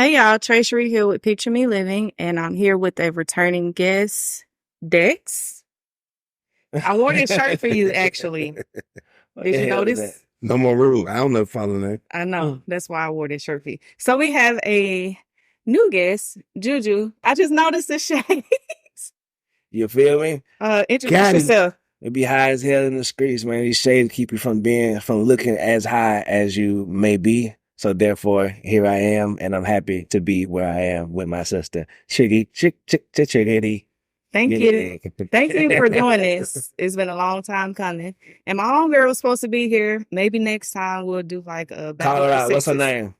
Hey y'all, Tracery here with Picture Me Living, and I'm here with a returning guest, Dex. I wore this shirt for you, actually. Did you notice? No more rules. I don't know follow that. I know. That's why I wore this shirt for you. So we have a new guest, Juju. I just noticed the shades. You feel me? Introduce yourself. It be high as hell in the streets, man. These shades keep you from looking as high as you may be. So therefore, here I am, and I'm happy to be where I am with my sister. Chickity. Thank you. Thank you for doing this. It's been a long time coming. And my own girl was supposed to be here. Maybe next time we'll do like a battle. Call her out. What's her name?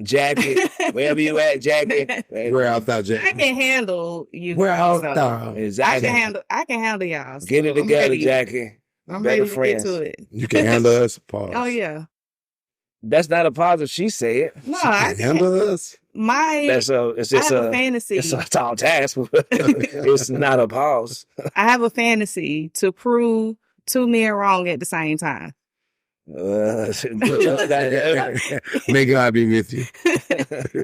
Jackie. Wherever you at, Jackie. We're out there, Jackie. I can handle you. We're out there. Exactly. I can handle y'all. So get it together, Jackie. I'm ready to get to it. You can handle us. Pause. Oh yeah. That's not a positive. She said. No, I can handle us. It's just a fantasy. It's a tall task. It's not a pause. I have a fantasy to prove two men wrong at the same time. May God be with you.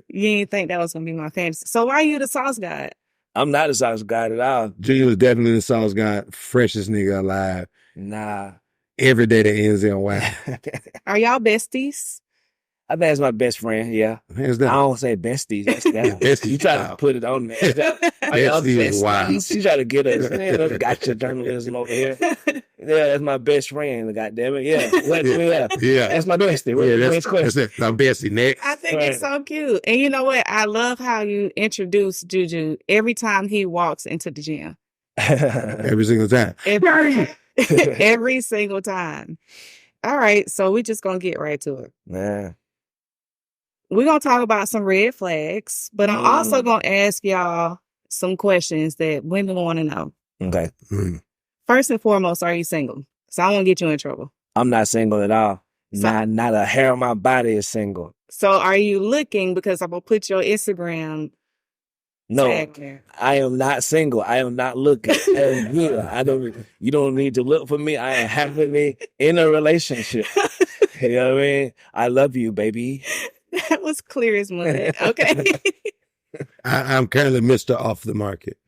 You didn't think that was gonna be my fantasy. So why are you the sauce guy? I'm not a sauce guy at all. Junior was definitely the sauce guy, freshest nigga alive. Nah. Every day that ends in Y. Are y'all besties? I think that's my best friend, yeah. Hands down. I don't say besties. That's that. Besties. You try to put it on there. Besties, wow. She try to get us. Gotcha journalism over here. Yeah, that's my best friend, goddamn it. Yeah. Yeah. That's my bestie. That's my bestie. Next. I think it's so cute. And you know what? I love how you introduce Juju every time he walks into the gym. Every single time. Every single time. All right, so we're just going to get right to it. Yeah. We're going to talk about some red flags, but I'm also going to ask y'all some questions that women want to know. Okay. First and foremost, are you single? So I won't get you in trouble. I'm not single at all. Not a hair on my body is single. So are you looking, because I'm going to put your Instagram No, tag there. I am not single. I am not looking. You don't need to look for me. I am happily in a relationship. You know what I mean? I love you, baby. That was clear as mud. Okay. I'm currently Mr. Off the Market.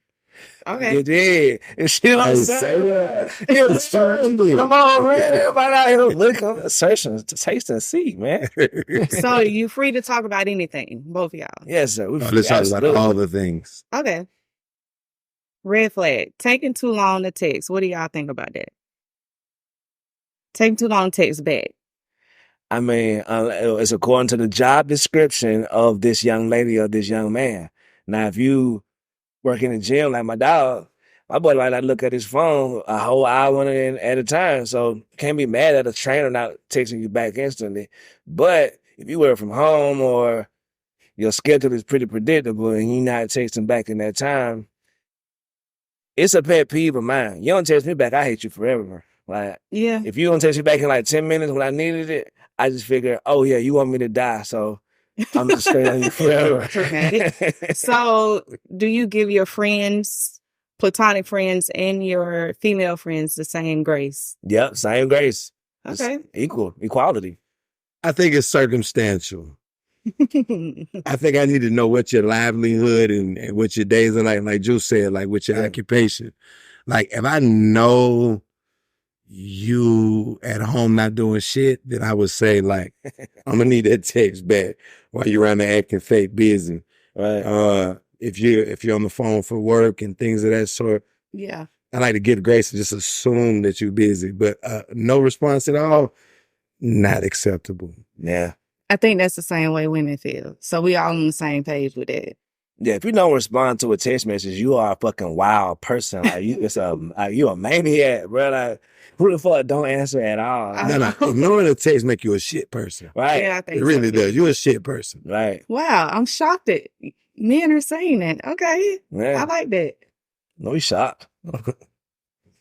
Okay. You did. And she don't say that. Come on, man. Everybody out here looking, searching, taste and see, man. So you free to talk about anything, both of y'all? Yes, sir. Let's talk about all the things. Okay. Red flag. Taking too long to text. What do y'all think about that? Taking too long to text back. I mean, it's according to the job description of this young lady or this young man. Now, if you work in the gym like my dog, my boy might not look at his phone a whole hour at a time. So can't be mad at a trainer not texting you back instantly. But if you work from home or your schedule is pretty predictable and you're not texting back in that time, it's a pet peeve of mine. You don't text me back, I hate you forever. Like, yeah. If you don't text me back in like 10 minutes when I needed it, I just figure, oh yeah, you want me to die, so I'm just staying on you forever. So, do you give your friends, platonic friends, and your female friends the same grace? Yep, same grace. Okay. It's equality. I think it's circumstantial. I think I need to know what your livelihood and what your days are like Drew said, like with your occupation. Like if I know you at home not doing shit, then I would say like, I'm gonna need that text back while you're around there acting fake busy. Right. If you're on the phone for work and things of that sort. Yeah. I like to give grace and just assume that you're busy, but no response at all, not acceptable. Yeah. I think that's the same way women feel. So we all on the same page with that. Yeah, if you don't respond to a text message, you are a fucking wild person. Like you a maniac, bro. Like who the fuck don't answer at all? No. Ignoring a text make you a shit person. Right. Yeah, I think it really does. You're a shit person. Right. Wow, I'm shocked that men are saying that. Okay. Yeah. I like that. No, we shocked.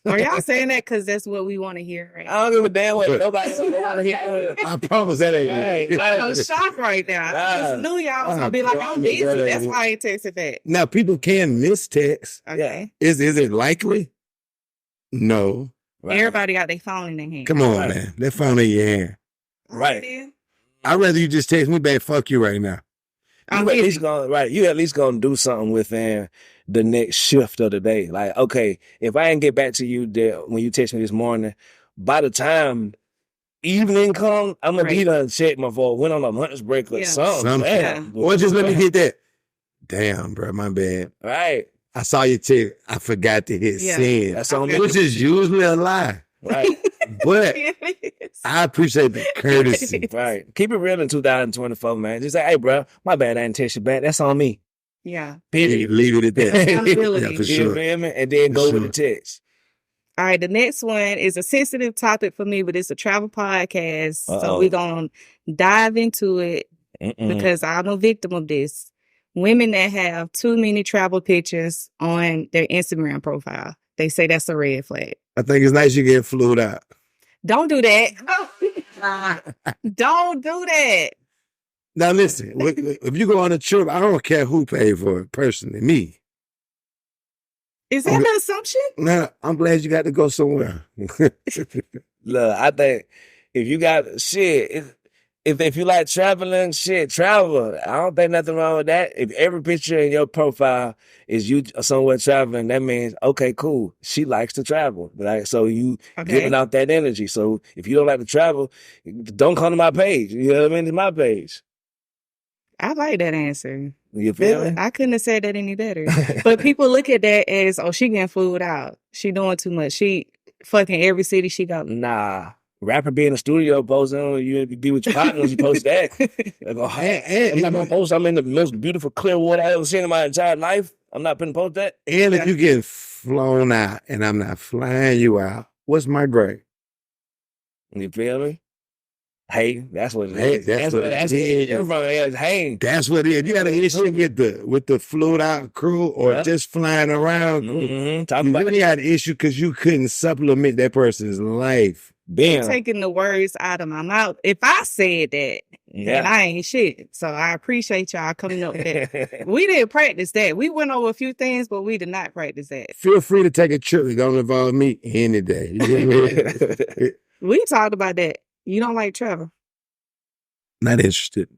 Are y'all saying that because that's what we want to hear? Right? I don't give a damn what nobody want to hear. I promise that ain't. I'm shocked right now. I just knew y'all was gonna be like, I'm busy. That's why I ain't texted back. Now people can miss text. Okay. Is it likely? No. Right. Everybody got their phone in their hand. Come on, man. That phone in your hand. Right. I'd rather you just text me back, fuck you right now. You at least gonna do something within the next shift of the day. Like, okay, if I didn't get back to you there when you text me this morning, by the time evening come, I'm gonna be done check my phone, went on a lunch break or something. Or just let me get that. Damn, bro, my bad. Right. I saw your text. I forgot to hit send. That's on me. Which is usually a lie. Right. But I appreciate the courtesy. Right. Keep it real in 2024, man. Just say, hey, bro, my bad I didn't text you back. That's on me. Yeah. Period. Leave it at that. Accountability. Yeah, for sure. And then go with the text. All right, the next one is a sensitive topic for me, but it's a travel podcast. So we're going to dive into it because I'm a victim of this. Women that have too many travel pictures on their Instagram profile. They say that's a red flag. I think it's nice you get flued out. Don't do that. Don't do that. Now listen, if you go on a trip, I don't care who paid for it, personally, me. Is that an assumption? No, I'm glad you got to go somewhere. Look, I think if you got if you like traveling, travel. I don't think nothing wrong with that. If every picture in your profile is you somewhere traveling, that means, okay, cool. She likes to travel. Like, so you giving out that energy. So if you don't like to travel, don't come to my page. You know what I mean? It's my page. I like that answer. You feel me? I couldn't have said that any better. But people look at that as, oh, she getting fooled out. She doing too much. She fucking every city she go. Nah. Rapper be in the studio posting, you be with your partners, you post that. Like, oh, hey, I'm not gonna post. I'm in the most beautiful clear water I ever seen in my entire life. I'm not gonna post that. And if you get flown out and I'm not flying you out, what's my grade? You feel me? Hey, that's what it is. That's what it is. Everybody else, hey. That's what it is. You got an issue with the flued out crew or just flying around. You really got an issue because you couldn't supplement that person's life. You're taking the words out of my mouth. If I said that, then I ain't shit. So I appreciate y'all coming up with that. We didn't practice that. We went over a few things, but we did not practice that. Feel free to take a trip. It don't involve me any day. We talked about that. You don't like travel? Not interested.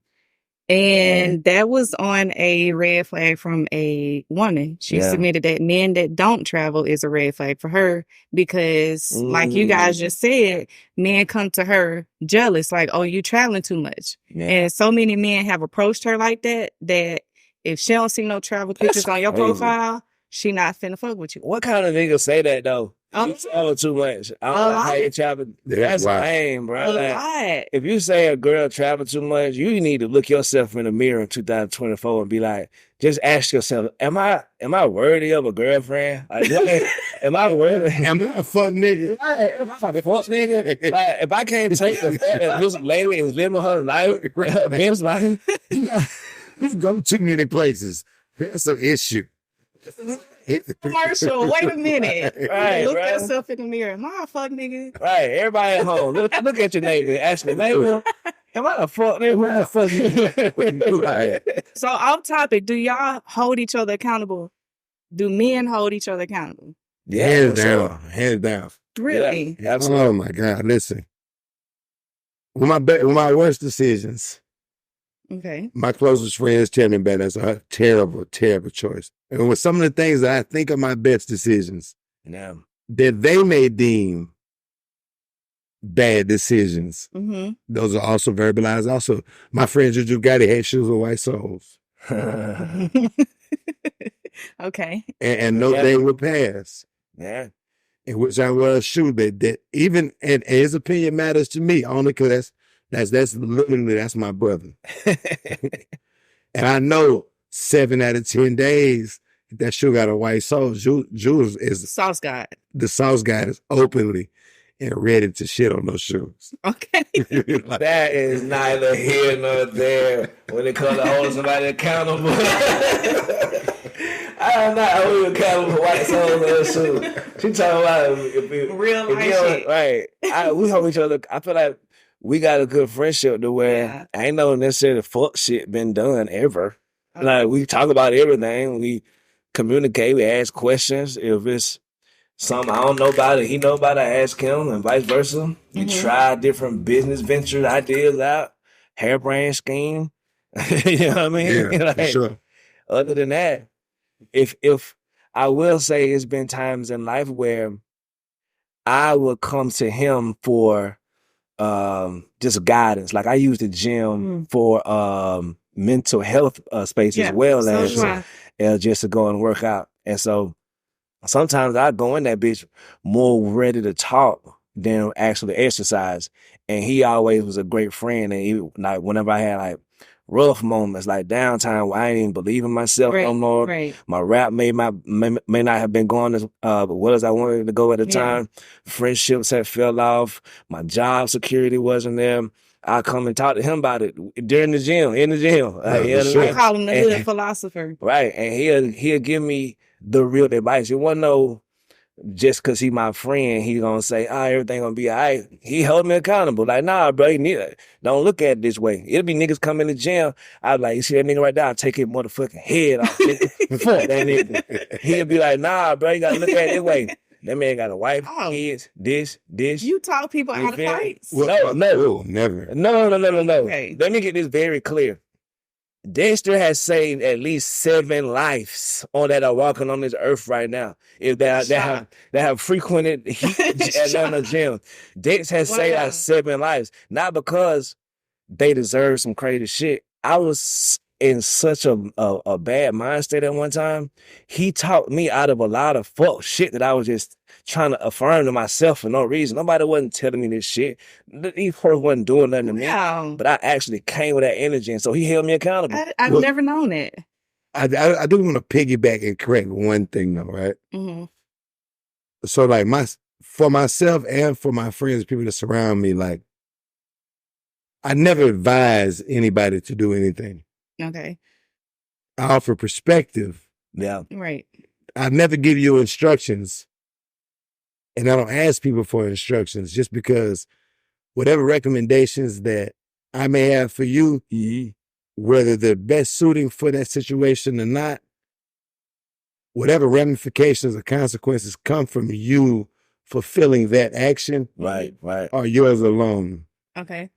And that was on a red flag from a woman. She submitted that men that don't travel is a red flag for her because, like you guys just said, men come to her jealous, like, oh, you traveling too much. And so many men have approached her like that, that if she don't see no travel pictures on your profile, she not finna fuck with you. What kind of nigga say that, though? You travel too much. I don't know how you travel. That's lame, bro. Like, if you say a girl travel too much, you need to look yourself in the mirror in 2024 and be like, just ask yourself, am I worthy of a girlfriend? Like, am I worthy? Am I a fuck nigga? Am I a fuck nigga? Like, if I can't take the fact that this lady is living her life, Ben's life, you go too many places. That's an issue. Commercial. Wait a minute. Right, look yourself in the mirror. Am I a fuck nigga? Right. Everybody at home. Look at your neighbor. Ask your neighbor. Am I a fuck nigga? Am I a fuck nigga? So off topic, do y'all hold each other accountable? Do men hold each other accountable? Yeah, hands down. Hands down. Really? Yeah, absolutely. Oh my God. Listen. With my worst decisions. Okay. My closest friends tell me about that's a terrible, terrible choice. And with some of the things that I think are my best decisions, that they may deem bad decisions, those are also verbalized. Also, my friend Juju Gotti had shoes with white soles. Okay. And no day would pass. Yeah. In which I wear a shoe that even, and his opinion matters to me only because that's literally, that's my brother. And I know 7 out of 10 days, that shoe got a white sole. Jules is the sauce guy. The sauce guy is openly and ready to shit on those shoes. Okay. Like, that is neither here nor there when it comes to holding somebody accountable. I am not holding you accountable for white soles on those shoes. She talking about real life shit. Right. We hold each other. I feel like we got a good friendship to where ain't no necessarily fuck shit been done ever. Okay. Like, we talk about everything. We communicate. We ask questions. If it's something I don't know about it, he know about it, I ask him, and vice versa. We try different business ventures, ideas out, hairbrand scheme. You know what I mean? Yeah, Like, for sure. other than that, if I will say it's been times in life where I would come to him for just guidance. Like I use the gym for mental health space as well as just to go and work out. And so sometimes I go in that bitch more ready to talk than actually exercise. And he always was a great friend. And he, like whenever I had like rough moments, like downtime where I didn't even believe in myself no more. Right. My rap may not have been going as well as I wanted to go at the time. Friendships had fell off. My job security wasn't there. I come and talk to him about it during the gym, in the gym. I call him the hood philosopher. Right. And he'll give me the real advice. It wasn't no just cause he my friend, he gonna say, everything gonna be all right. He held me accountable. Like, nah, bro, don't look at it this way. It'll be niggas come in the gym. I'm like, you see that nigga right there? I'll take his motherfucking head off. Fuck that nigga. He'll be like, nah, bro, you gotta look at it this way. That man got a wife, kids, this. You talk people out of fights? No, never. No. Okay. Let me get this very clear. Dexter has saved at least 7 lives on that are walking on this earth right now. If that have frequented heat at the gym. Dex has saved like 7 lives. Not because they deserve some crazy shit. I was in such a bad mind state at one time. He talked me out of a lot of fuck shit that I was just trying to affirm to myself for no reason. Nobody wasn't telling me this shit. These folks wasn't doing nothing to me. But I actually came with that energy, and so he held me accountable. I've never known it. I do want to piggyback and correct one thing though, right? Mm-hmm. So like for myself and for my friends, people that surround me, like I never advise anybody to do anything. Okay. I offer perspective. Yeah. Right. I never give you instructions. And I don't ask people for instructions just because whatever recommendations that I may have for you, whether they're best suiting for that situation or not, whatever ramifications or consequences come from you fulfilling that action, right, are yours alone. Okay.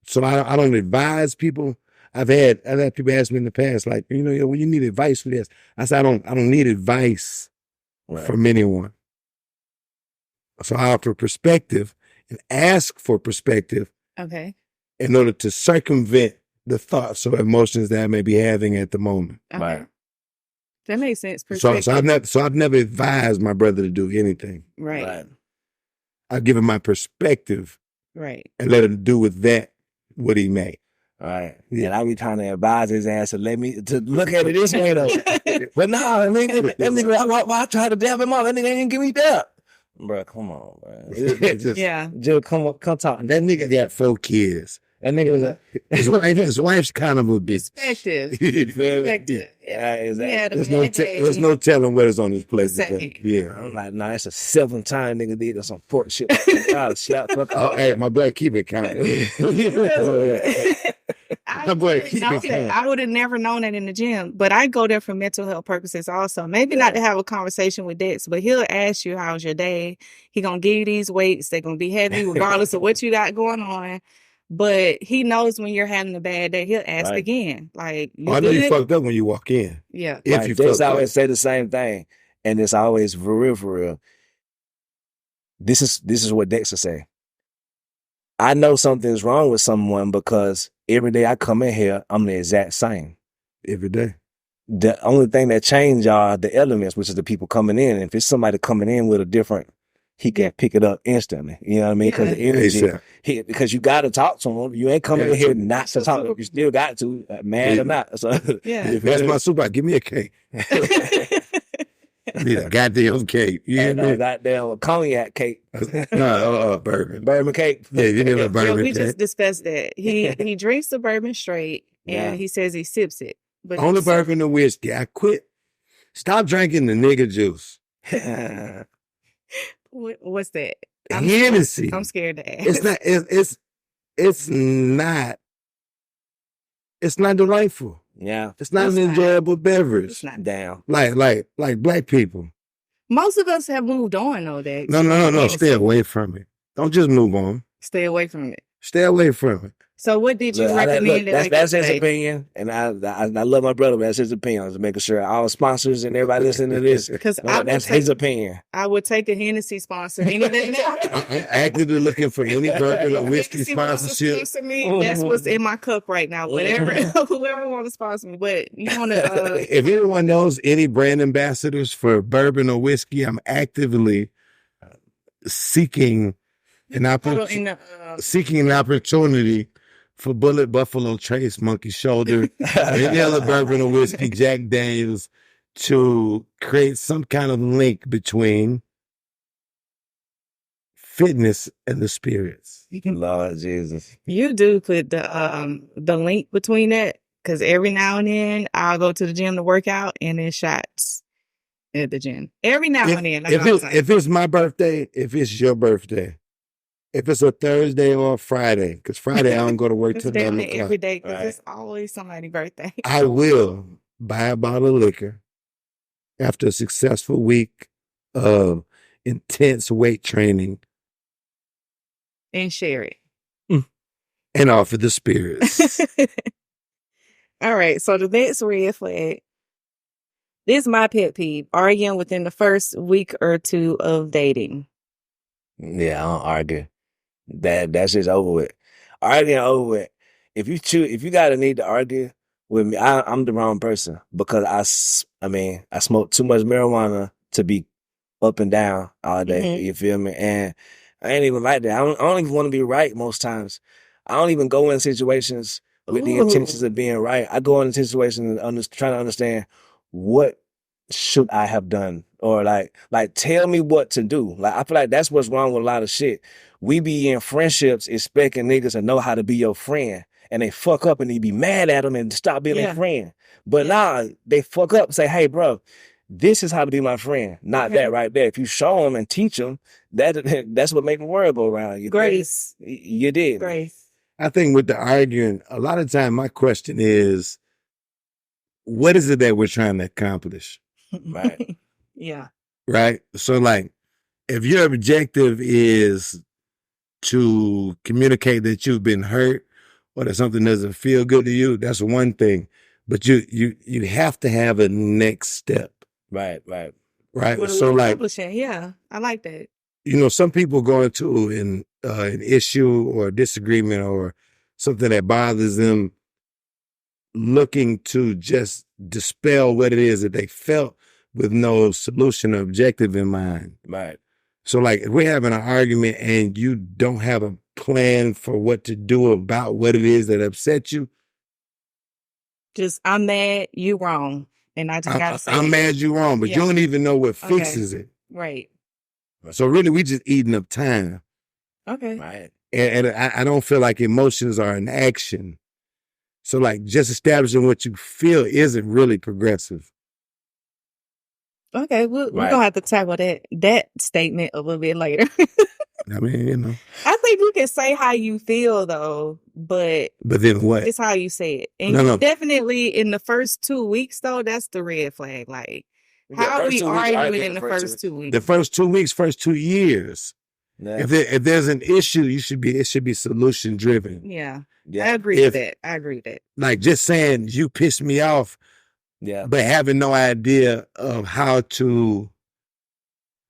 So I don't advise people. I've had people ask me in the past, like, when you need advice for this. I said, I don't need advice from anyone. So I offer perspective and ask for perspective. Okay. In order to circumvent the thoughts or emotions that I may be having at the moment. Okay. Right. That makes sense. So I've never advised my brother to do anything. Right. I've given my perspective. Right. And let him do with that what he may. Right. Yeah. And I be trying to advise his ass to look at it this way though. But no, nigga, I tried to dab him off. That nigga ain't give me that. Bro, come on, bro. Just come talk. That nigga got 4 kids. That nigga was his wife's kind of a bitch. Perspective. Yeah, exactly. There's no telling what is on his plate. Yeah. I'm like, nah, that's a 7th time nigga did some pork shit. Hey, my boy, keep it counting. I would have never known that in the gym, but I go there for mental health purposes also. Maybe not to have a conversation with Dex, but he'll ask you, how's your day? He gonna give you these weights. They're gonna be heavy regardless of what you got going on. But he knows when you're having a bad day, he'll ask again. Like, I know you fucked up when you walk in. Yeah. If you Dex always say the same thing. And it's always for real. This is what Dex will say. I know something's wrong with someone because every day I come in here, I'm the exact same. Every day. The only thing that change are the elements, which is the people coming in. If it's somebody coming in with a different, he can pick it up instantly. You know what I mean? Because the energy, because you got to talk to him. You ain't coming in here not to talk. You still got to, mad or not. So that's my super. Give me a cake. I need a goddamn cake. Goddamn cognac cake. No, bourbon. Bourbon cake. Yeah, you need a bourbon we cake. just discussed that. He drinks the bourbon straight, and he says he sips it. But only bourbon and whiskey. I quit. Stop drinking the nigga juice. What's that? Hennessy. I'm scared to ask. It's not delightful. Yeah. It's not an enjoyable beverage. It's not down. Like black people. Most of us have moved on though, Dex. No. Stay away from it. Don't just move on. Stay away from it. Stay away from it. So what did you recommend? That's his opinion, and I love my brother, but that's his opinion. I was making sure all sponsors and everybody listening to this, because that's his opinion. I would take a Hennessy sponsor. I'm actively looking for any bourbon or whiskey sponsorship. That's what's in my cup right now. Whatever, whoever wants to sponsor me. But you want to? If anyone knows any brand ambassadors for bourbon or whiskey, I'm actively seeking an opportunity for Bullet, Buffalo Trace, Monkey Shoulder, any other bourbon or whiskey, Jack Daniels, to create some kind of link between fitness and the spirits. Lord Jesus. You do put the link between that, because every now and then I'll go to the gym to work out and then shots at the gym. Every now and then. If it's my birthday, if it's your birthday, if it's a Thursday or a Friday, because Friday I don't go to work till 9 o'clock. Every day, because it's always somebody's birthday. I will buy a bottle of liquor after a successful week of intense weight training and share it. And offer the spirits. All right, so the next red flag. This is my pet peeve: arguing within the first week or two of dating. Yeah, I don't argue. That's just over with. Arguing over with. If you got a need to argue with me, I'm the wrong person, because I smoke too much marijuana to be up and down all day. Mm-hmm. You feel me? And I ain't even like that. I don't even want to be right most times. I don't even go in situations with the intentions of being right. I go in situations trying to understand, what should I have done? Or like tell me what to do. Like, I feel like that's what's wrong with a lot of shit. We be in friendships expecting niggas to know how to be your friend, and they fuck up and you be mad at them and stop being their friend. But nah, they fuck up and say, hey, bro, this is how to be my friend. Not that right there. If you show them and teach them, that's what make the world go around. Grace. You did. Grace. I think with the arguing, a lot of time my question is, what is it that we're trying to accomplish? Right. Yeah. Right? So like, if your objective is to communicate that you've been hurt or that something doesn't feel good to you, that's one thing. But you have to have a next step. Right. Right. So like, yeah, I like that. You know, some people go into an issue or a disagreement or something that bothers them, looking to just dispel what it is that they felt with no solution or objective in mind. Right. So like, if we're having an argument and you don't have a plan for what to do about what it is that upset you. Just, I'm mad, you wrong. And I just gotta say, I'm mad, you wrong, but you don't even know what fixes it. Right. So really, we just eating up time. Okay. Right. And I don't feel like emotions are an action. So like, just establishing what you feel isn't really progressive. Okay, we're gonna have to tackle that statement a little bit later. I mean, you know. I think you can say how you feel though, but then what? It's how you say it. And definitely in the first 2 weeks though, that's the red flag. Like, how are we arguing in the first 2 weeks? The first 2 weeks, first 2 years. Yeah. If there's an issue, it should be solution driven. Yeah. I agree with that. Like, just saying you pissed me off, but having no idea of how to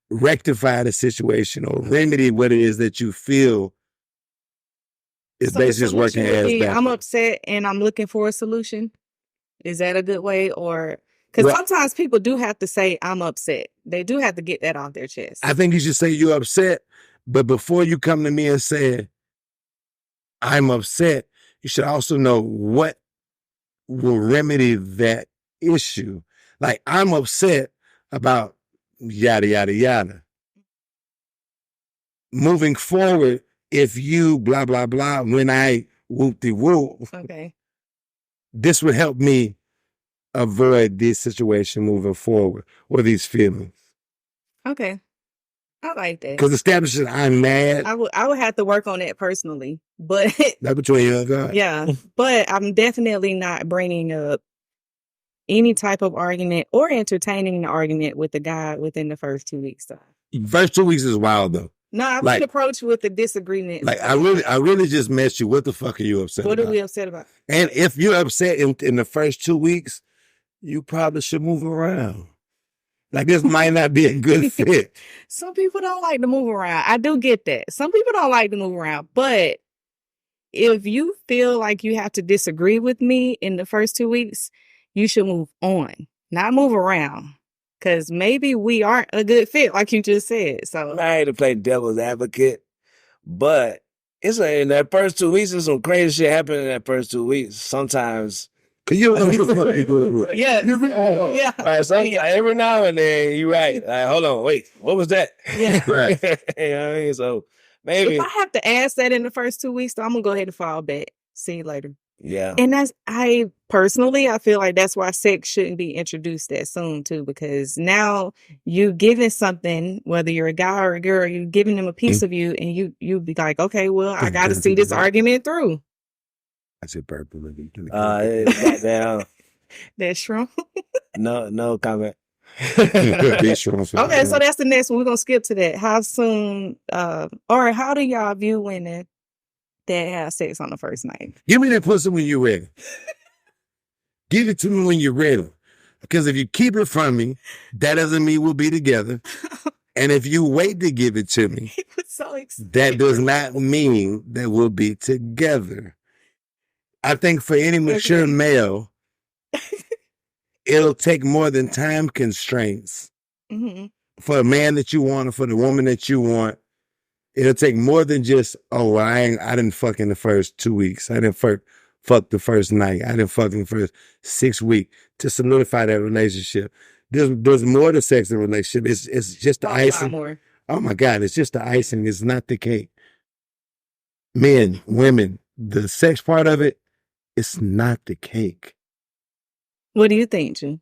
rectify the situation or remedy what it is that you feel is basically just working ass backwards. I'm upset and I'm looking for a solution. Is that a good way? Or because sometimes people do have to say, I'm upset. They do have to get that off their chest. I think you should say you're upset, but before you come to me and say, I'm upset, you should also know what will remedy that issue. Like, I'm upset about yada, yada, yada. Moving forward, if you blah, blah, blah, when I whoop-de-whoop, this would help me avoid this situation moving forward or these feelings. Okay. I like that. Because establishing I'm mad. I would have to work on that personally. But that's between you and God. Yeah. But I'm definitely not bringing up any type of argument or entertaining an argument with the guy within the first 2 weeks. First 2 weeks is wild though. No, I would approach with the disagreement. Like, I really just met you. What the fuck are you upset about? What are we upset about? And if you're upset in the first 2 weeks, you probably should move around. Like, this might not be a good fit. Some people don't like to move around. I do get that. Some people don't like to move around. But if you feel like you have to disagree with me in the first 2 weeks, you should move on, not move around. Because maybe we aren't a good fit, like you just said. So I hate to play devil's advocate, but in that first 2 weeks, there's some crazy shit happening in that first 2 weeks. Sometimes. Yeah. Right, so every now and then, you're right. Like, hold on, wait, what was that? Yeah. Right. You know what I mean? So maybe. If I have to ask that in the first 2 weeks, though, I'm going to go ahead and fall back. See you later. Yeah. And I feel like that's why sex shouldn't be introduced that soon too, because now you giving something, whether you're a guy or a girl, you're giving them a piece of you, and you be like, okay, well, I got to see this argument through. I said purple. That's true. No comment. Okay, so that's the next one. We're gonna skip to that. How soon or how do y'all view women that have sex on the first night? Give me that pussy when you're ready. Give it to me when you're ready. Because if you keep it from me, that doesn't mean we'll be together. And if you wait to give it to me, that does not mean that we'll be together. I think for any mature male, it'll take more than time constraints. Mm-hmm. For a man that you want or for the woman that you want. It'll take more than just, I didn't fuck in the first 2 weeks. I didn't fuck the first night. I didn't fuck in the first 6 weeks to solidify that relationship. There's more to sex in a relationship. It's just the icing. More. Oh my God, it's just the icing. It's not the cake. Men, women, the sex part of it, it's not the cake. What do you think, Jim?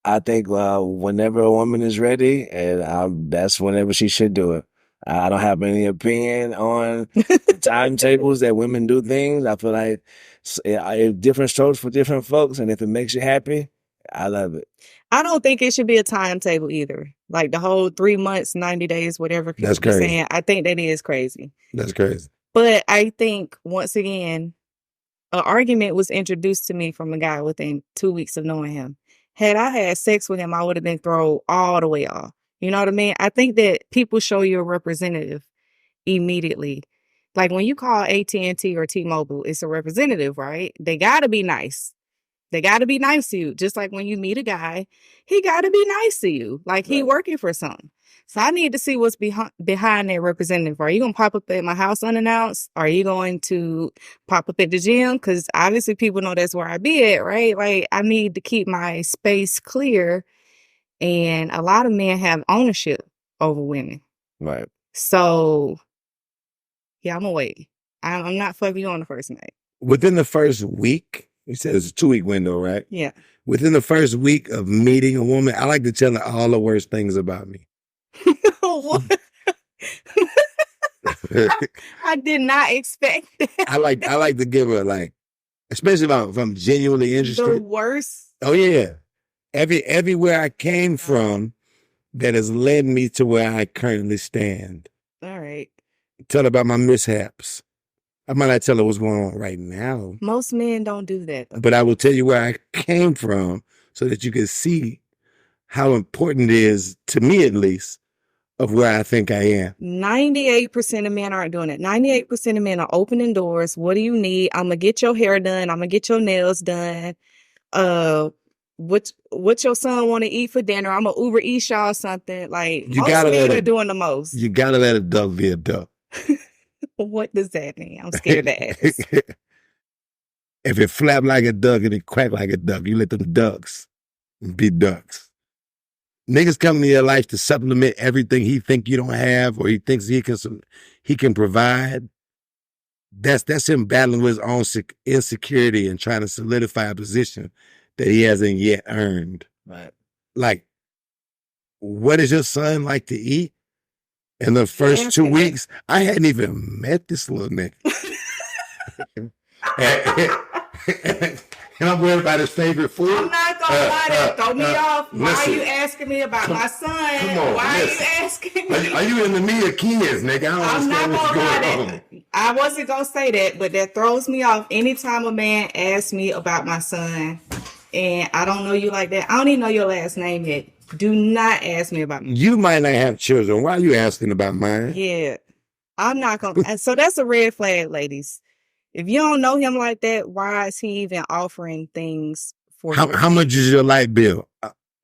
I think whenever a woman is ready, and that's whenever she should do it. I don't have any opinion on the timetables that women do things. I feel like different strokes for different folks, and if it makes you happy, I love it. I don't think it should be a timetable either. Like the whole 3 months, 90 days, whatever people That's crazy. saying. I think that is crazy. That's crazy. But I think, once again, an argument was introduced to me from a guy within 2 weeks of knowing him. Had I had sex with him, I would have been thrown all the way off. You know what I mean? I think that people show you a representative immediately. Like when you call AT&T or T-Mobile, it's a representative, right? They got to be nice. They got to be nice to you. Just like when you meet a guy, he got to be nice to you. Like he working for something. So I need to see what's behind that representative. Are you going to pop up at my house unannounced? Are you going to pop up at the gym? Because obviously people know that's where I be at, right? Like I need to keep my space clear. And a lot of men have ownership over women. Right. So, yeah, I'm going to wait. I'm not fucking you on the first night. Within the first week, you said it's a 2-week window, right? Yeah. Within the first week of meeting a woman, I like to tell her all the worst things about me. What? I did not expect that. I like to give her, like, especially if I'm genuinely interested. The worst? Oh, yeah. Everywhere I came from that has led me to where I currently stand. All right. Tell her about my mishaps. I might not tell her what's going on right now. Most men don't do that, though. But I will tell you where I came from so that you can see how important it is, to me at least, of where I think I am. 98% of men aren't doing it. 98% of men are opening doors. What do you need? I'm going to get your hair done. I'm going to get your nails done. What your son want to eat for dinner? I'm gonna Uber Eats y'all something. Like most men are doing the most. You gotta let a duck be a duck. What does that mean? I'm scared to ask. If it flap like a duck and it quack like a duck, you let them ducks be ducks. Niggas come into your life to supplement everything he think you don't have or he thinks he can provide. That's him battling with his own insecurity and trying to solidify a position that he hasn't yet earned. Right. Like, what does your son like to eat? In the first 2 weeks, I hadn't even met this little nigga. And I'm worried about his favorite food. I'm not gonna lie to throw me off. Why are you asking me about my son? Come on, Why are you asking me? Are you into me or kids, nigga? I'm not gonna lie. I wasn't gonna say that, but that throws me off anytime a man asks me about my son, and I don't know you like that. I don't even know your last name yet. Do not ask me about me. You might not have children. Why are you asking about mine? Yeah, I'm not gonna. So that's a red flag, ladies. If you don't know him like that, why is he even offering things for you? How much is your light bill?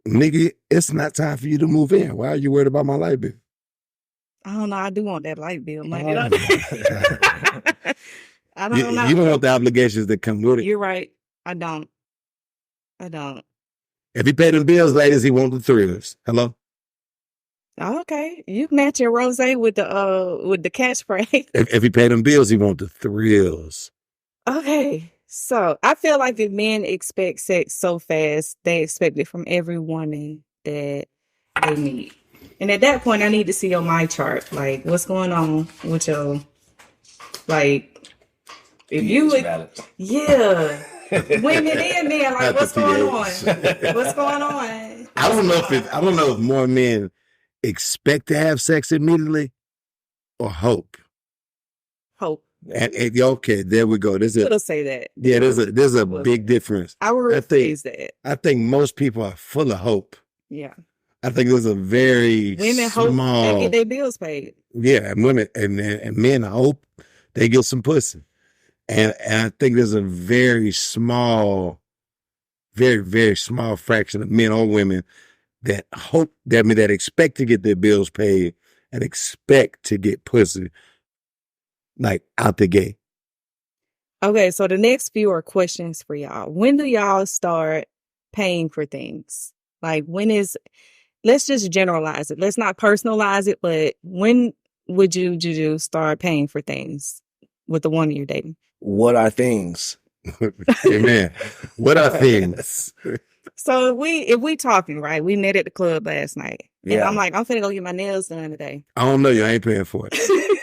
Nigga, it's not time for you to move in. Why are you worried about my light bill? I don't know. I do want that light bill money. I don't know. You don't want the obligations that come with it. You're right. I don't. If he paid the bills, ladies, he wants the thrills. Hello? Okay. You match your rosé with the cat spray. If he paid them bills, he wants the thrills. Okay. So I feel like if men expect sex so fast, they expect it from every woman that they meet. And at that point, I need to see your my chart. Like, what's going on with your, like, if you, yeah, women and men, like, what's going on? What's going on? I don't know if more men expect to have sex immediately or hope. Hope. And okay, there we go. It'll say that. Yeah, there's a big difference. I will rephrase that. I think most people are full of hope. Yeah. I think there's a very women hope they get their bills paid. Yeah, and women and men hope they get some pussy. And I think there's a very small, very, very small fraction of men or women that hope, that expect to get their bills paid and expect to get pussy, like, out the gate. Okay, so the next few are questions for y'all. When do y'all start paying for things? Like, let's just generalize it. Let's not personalize it, but when would you start paying for things with the one you're dating? What are things? Amen. What are things? So if we talking, right? We met at the club last night. And I'm like, I'm finna go get my nails done today. I don't know you. I ain't paying for it.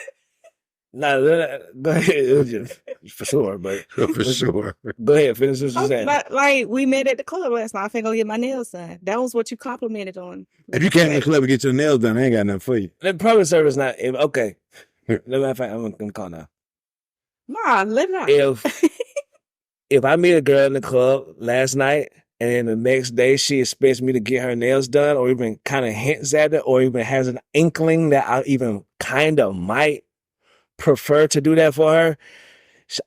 No, go ahead. For sure, but for sure. Go ahead, finish what you're saying. But like, we met at the club last night. I'm finna go get my nails done. That was what you complimented on. If you came to the club and get your nails done, I ain't got nothing for you. The public service not okay. Matter of fact, I'm gonna call now. Nah, let it out. If I meet a girl in the club last night and then the next day she expects me to get her nails done, or even kind of hints at it, or even has an inkling that I even kind of might prefer to do that for her,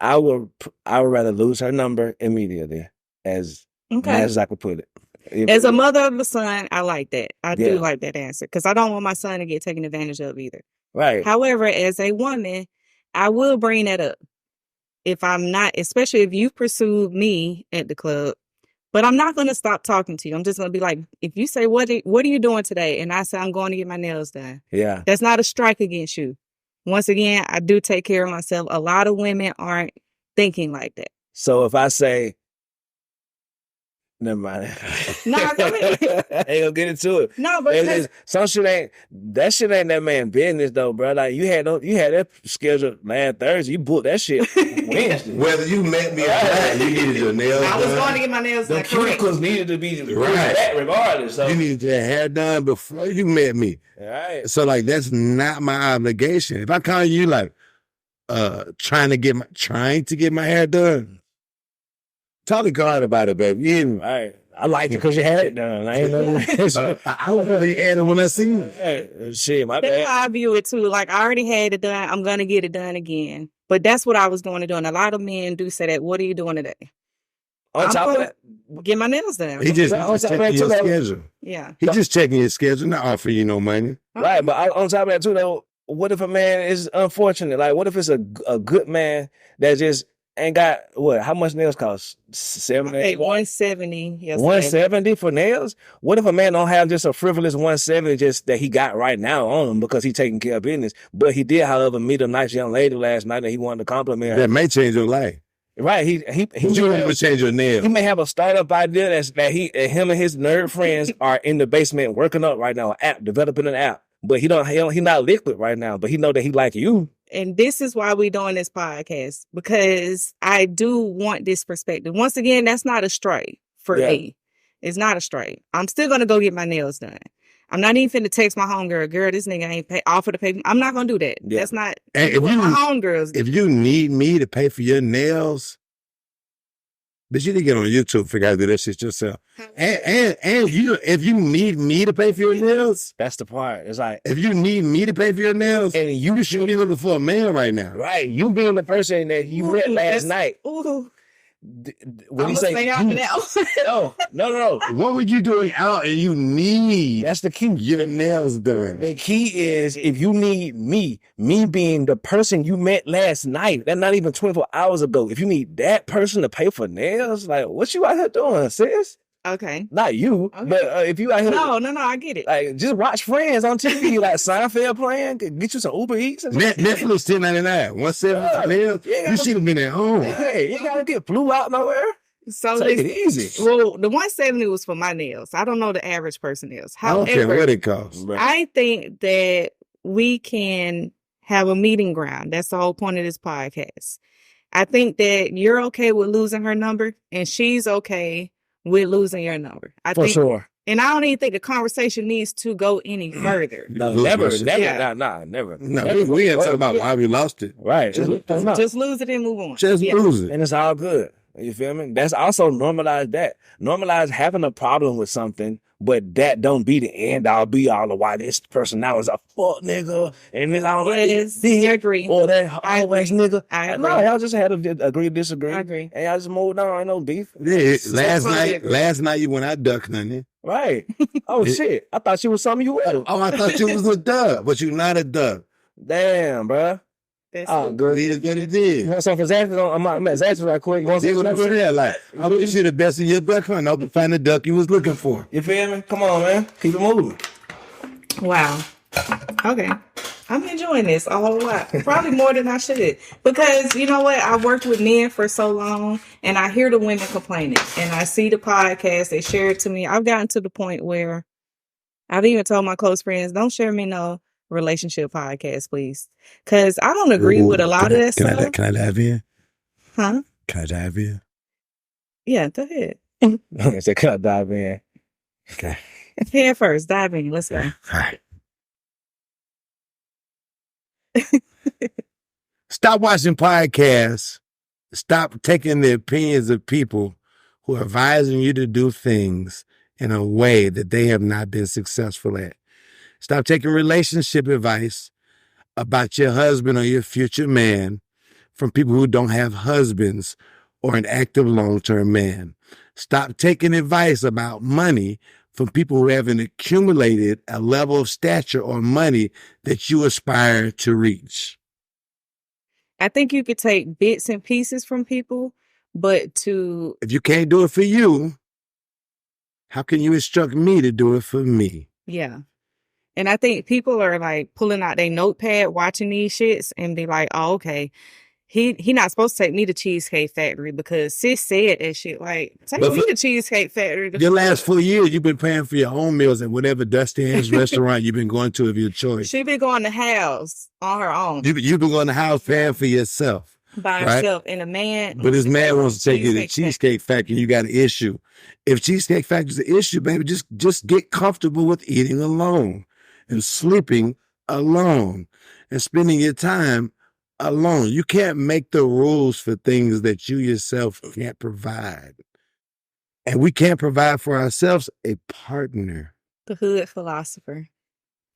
I would rather lose her number immediately, as nice as I could put it. As a mother of a son, I like that. I do like that answer, because I don't want my son to get taken advantage of either. Right. However, as a woman, I will bring that up. If I'm not, especially if you pursued me at the club, but I'm not going to stop talking to you. I'm just going to be like, if you say, what are you doing today? And I say, I'm going to get my nails done. Yeah. That's not a strike against you. Once again, I do take care of myself. A lot of women aren't thinking like that. So if I say, never mind. Nah, go ahead. I ain't gonna get into it. No, but some shit ain't that man business though, bro. Like you had that scheduled last Thursday. You booked that shit Wednesday. Whether you met me or not, you needed your nails done. I was going to get my nails done. The cuticles needed to be right regardless. So. You needed your hair done before you met me. Right. So like that's not my obligation. If I call you like trying to get my hair done, talk to God about it, baby. All right. I like it because you had it done. I ain't know. I would rather you had it when I see you. Hey, shit, my That's bad. how I view it too. Like, I already had it done. I'm going to get it done again. But that's what I was going to do. And a lot of men do say that. What are you doing today? On top of that, get my nails done. He just checking your schedule. Yeah. He just checking your schedule, not offering you no money. Right, but on top of that too, though, what if a man is unfortunate? Like, what if it's a good man that just ain't got how much nails cost? 70? 170. Yes, 170 for nails? What if a man don't have just a frivolous 170 just that he got right now on him because he taking care of business? But he did, however, meet a nice young lady last night that he wanted to compliment her. That may change your life. Right, he you would change your nails. He may have a startup idea that him and his nerd friends are in the basement working up right now, developing an app. But he not liquid right now. But he know that he like you. and this is why we doing this podcast, because I do want this perspective. Once again, that's not a straight for me. It's not a straight. I'm still going to go get my nails done. I'm not even finna text my homegirl, girl, this nigga ain't offer to pay. I'm not going to do that. Yeah. That's not what my homegirls do. If you need me to pay for your nails, but you need to get on YouTube, figure out how to do that shit yourself. And you, if you need me to pay for your nails, that's the part. It's like, if you need me to pay for your nails, and you should be looking for a man right now. Right. You being the person that you met last night. Ooh. When you say out now. No. What were you doing out and you need? That's the key. Your nails done. The key is if you need me being the person you met last night, that's not even 24 hours ago. If you need that person to pay for nails, like what you out here doing, sis? Okay. Not you, okay. But if you out here, no, I get it. Like just watch Friends on TV, like Seinfeld playing, get you some Uber Eats. Netflix $10.99, $170. You should have been at home. Hey, you gotta get flew out nowhere. So take it easy. Well, the $170 was for my nails. I don't know the average person nails. However, I don't care what it costs. I think that we can have a meeting ground. That's the whole point of this podcast. I think that you're okay with losing her number, and she's okay with losing your number. For sure. And I don't even think the conversation needs to go any further. No, never. Never. No, we ain't talking about why we lost it. Right. Just lose it and move on. Just lose it. And it's all good. You feel me? That's also normalize that. Normalize having a problem with something, but that don't be the end all be all of why this person now is a fuck nigga and this all I agree. Or that always nigga. I agree. No, y'all just had to agree, disagree. I agree. And y'all just moved on. Ain't no beef. Yeah, last night you went out duck hunting. Right. Oh shit. I thought you was something you were. Oh, I thought you was a duck, but you're not a duck. Damn, bruh. Girl, it is what it is. You want some for Zach? I'm Zach right quick. You want some for that? Like, I wish you the best of your duck hunt. Hope you find the duck you was looking for. You feel me? Come on, man. Keep it moving. Wow. Okay. I'm enjoying this a whole lot. Probably more than I should. Because, you know what? I worked with men for so long, and I hear the women complaining. And I see the podcast. They share it to me. I've gotten to the point where I've even told my close friends, don't share me no relationship podcast, please. Because I don't agree with a lot of that stuff. Can I dive in? Huh? Can I dive in? Yeah, go ahead. I said, can I dive in? Okay. Head first, dive in. Let's go. All right. Stop watching podcasts. Stop taking the opinions of people who are advising you to do things in a way that they have not been successful at. Stop taking relationship advice about your husband or your future man from people who don't have husbands or an active long-term man. Stop taking advice about money from people who haven't accumulated a level of stature or money that you aspire to reach. I think you could take bits and pieces from people, but if you can't do it for you, how can you instruct me to do it for me? Yeah. And I think people are like pulling out their notepad, watching these shits and be like, oh, okay, he not supposed to take me to Cheesecake Factory because sis said that shit. Like, take me to Cheesecake Factory. Your last 4 years, you've been paying for your own meals at whatever Dusty Hands restaurant you've been going to of your choice. She been going to house on her own. You've been going to house paying for yourself. By herself. And a man. But this man wants to take you to Cheesecake Factory. You got an issue. If Cheesecake Factory's an issue, baby, just get comfortable with eating alone and sleeping alone and spending your time alone. You can't make the rules for things that you yourself can't provide. And we can't provide for ourselves a partner. The hood philosopher.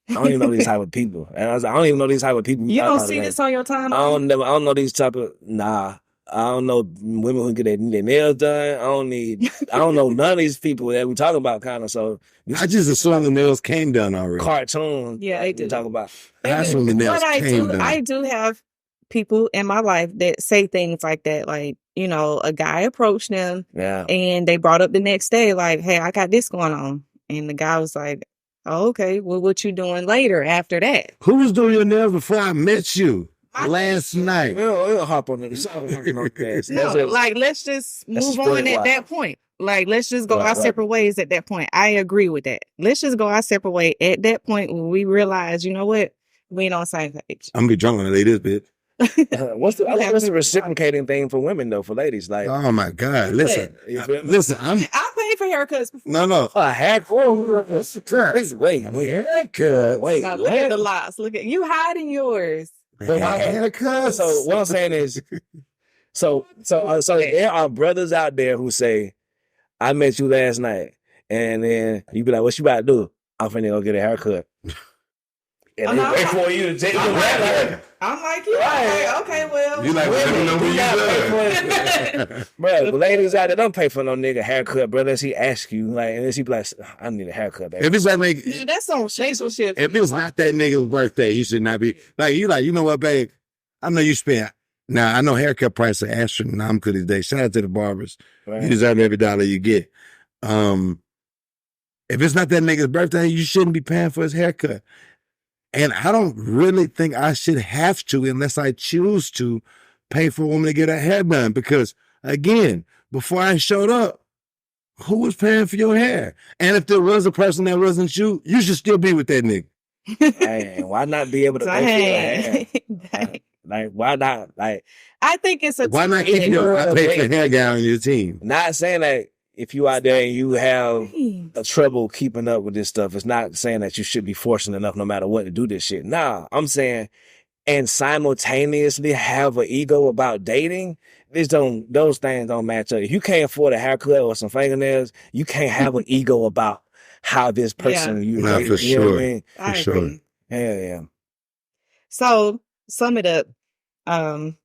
I don't even know these type of people. And I don't even know these type of people. You don't see this on your timeline? I don't know these type of, nah. I don't know women who get their nails done. I don't know none of these people that we talk about kind of. So I just assume the nails came done already. Cartoon. Yeah, they do. Talk about. I assume the nails came done. I do have people in my life that say things like that. Like, you know, a guy approached them and they brought up the next day, like, hey, I got this going on. And the guy was like, oh, okay, well, what you doing later after that? Who was doing your nails before I met you? Last night. We'll hop on it. No, like, let's just move on at that point. Like, let's just go our separate ways at that point. I agree with that. Let's just go our separate way at that point when we realize, you know what? We ain't on the same page. I'm gonna be drunk when I leave this bitch. What's the reciprocating thing for women though? For ladies, like, oh my God, listen, I'm. I pay for haircuts before. No. A haircut. Wait, haircut. Wait, now, look at the lots. Look at you hiding yours. Haircut. So what I'm saying is, so there are brothers out there who say, "I met you last night," and then you be like, "What you about to do?" I'm finna go get a haircut. And they wait for you to take the haircut. I'm like, you okay, well. You like, let me know when you done. Bro, the ladies out there don't pay for no nigga haircut, bro, unless he ask you. Like, unless he be like, I need a haircut, baby. If it's like, dude, that's some shameful shit. If it's not that nigga's birthday, you should not be like, you know what, babe? I know you spent. Now I know haircut prices are astronomical these days. Shout out to the barbers. Right. You deserve every dollar you get. If it's not that nigga's birthday, you shouldn't be paying for his haircut. And I don't really think I should have to, unless I choose to, pay for a woman to get her hair done. Because, again, before I showed up, who was paying for your hair? And if there was a person that wasn't you, you should still be with that nigga. Hey, why not be able to pay for your hair? Like, why not? Like, I think it's a... Why not keep your pay for hair guy on your team? Not saying that if you out there and you have a trouble keeping up with this stuff, it's not saying that you should be fortunate enough no matter what to do this shit. Nah, I'm saying, and simultaneously have an ego about dating, those things don't match up. If you can't afford a haircut or some fingernails, you can't have an ego about how this person you date. For sure. Know what I mean? For sure. Hell yeah. So, sum it up.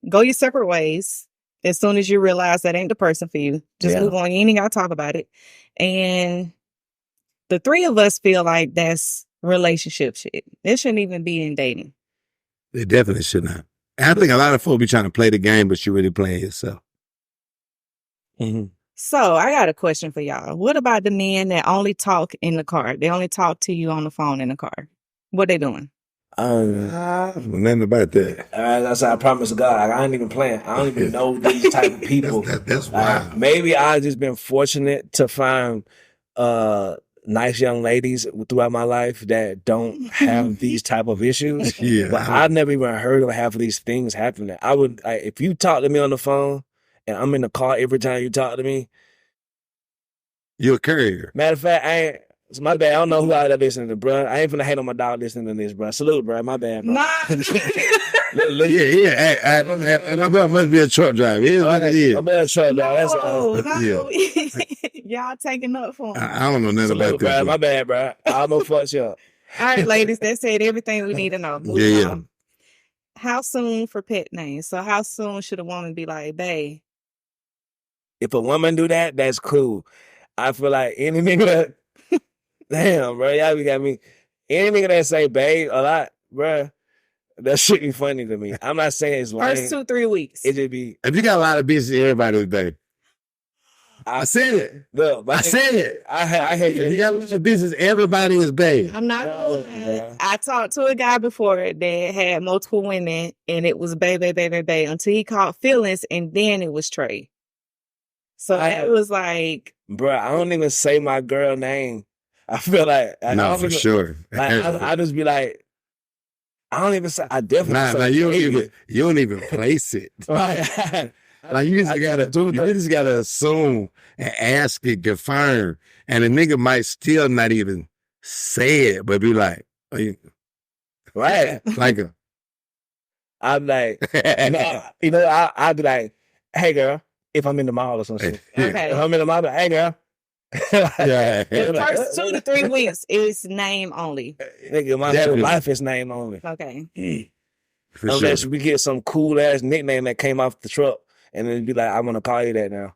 Go your separate ways. As soon as you realize that ain't the person for you, just move on. You ain't got to talk about it. And the three of us feel like that's relationship shit. It shouldn't even be in dating. It definitely should not. I think a lot of folks be trying to play the game, but you're really playing yourself. Mm-hmm. So I got a question for y'all. What about the men that only talk in the car? They only talk to you on the phone in the car. What they doing? Nothing about that. That's I promise to God. I ain't even playing. I don't even know these type of people. That's wild. Maybe I've just been fortunate to find nice young ladies throughout my life that don't have these type of issues. Yeah, but I've never even heard of half of these things happening. I would, if you talk to me on the phone and I'm in the car every time you talk to me, you're a courier. Matter of fact, it's my bad. I don't know who out there listening to, bro. I ain't finna hate on my dog listening to this, bro. Salute, bro. My bad, bro. Nah. Yeah. I must be a truck driver. Here's what it is. I'm a truck driver. No. Y'all taking up for him. I don't know nothing about bro. that. My bad, bro. I almost fucked you up. All right, ladies. That said everything we need to know. Yeah. How soon for pet names? So how soon should a woman be like, babe? If a woman do that, that's cool. I feel like any nigga that... Damn, bro. Y'all got me. Any nigga that say babe a lot, bro, that shit be funny to me. I'm not saying it's lame. First 2-3 weeks. It just be... If you got a lot of bitches, everybody was babe. I said it. Look, I said it. I hate it. You got a lot of business, everybody is babe. I'm not I talked to a guy before that had multiple women, and it was babe, until he caught feelings, and then it was Trey. So it was like... Bro, I don't even say my girl name. I feel like... No, for sure. Like, I just be like... I don't even say... I definitely you don't even place it. Right. Like you just gotta assume and ask it, confirm, and the nigga might still not even say it, but be like, right, like I'm like, I'd be like, hey girl, if I'm in the mall or something. Okay. If I'm in the mall, hey girl. Yeah. The first 2 to 3 weeks is name only. Nigga, my whole life is name only. Okay. Unless we get some cool ass nickname that came off the truck. And then be like, I want to call you that now.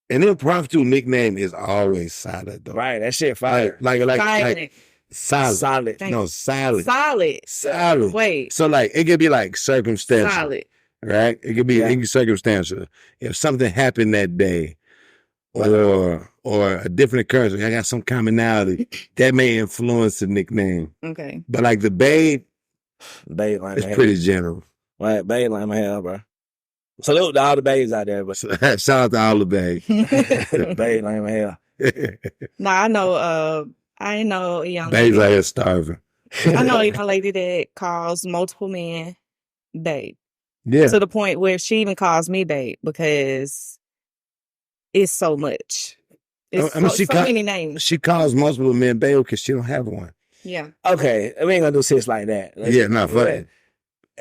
And then prostitute nickname is always solid though. Right, that shit fire. Like solid. Solid. No, solid. Solid. Wait. So like it could be like circumstantial. Solid. Right? It could be circumstantial. If something happened that day or a different occurrence, I got some commonality, that may influence the nickname. Okay. But like the babe like it's pretty general. Right, babe like my hell, bro. Salute to all the babes out there, but shout out to all the babes. Babe like my hell. Nah, I know a young babes lady. out here starving. I know a young lady that calls multiple men babe. Yeah. To the point where she even calls me babe because it's so much. It's so many names. She calls multiple men babe because she don't have one. Yeah. Okay, we ain't gonna do shit like that. Yeah, no, fuck.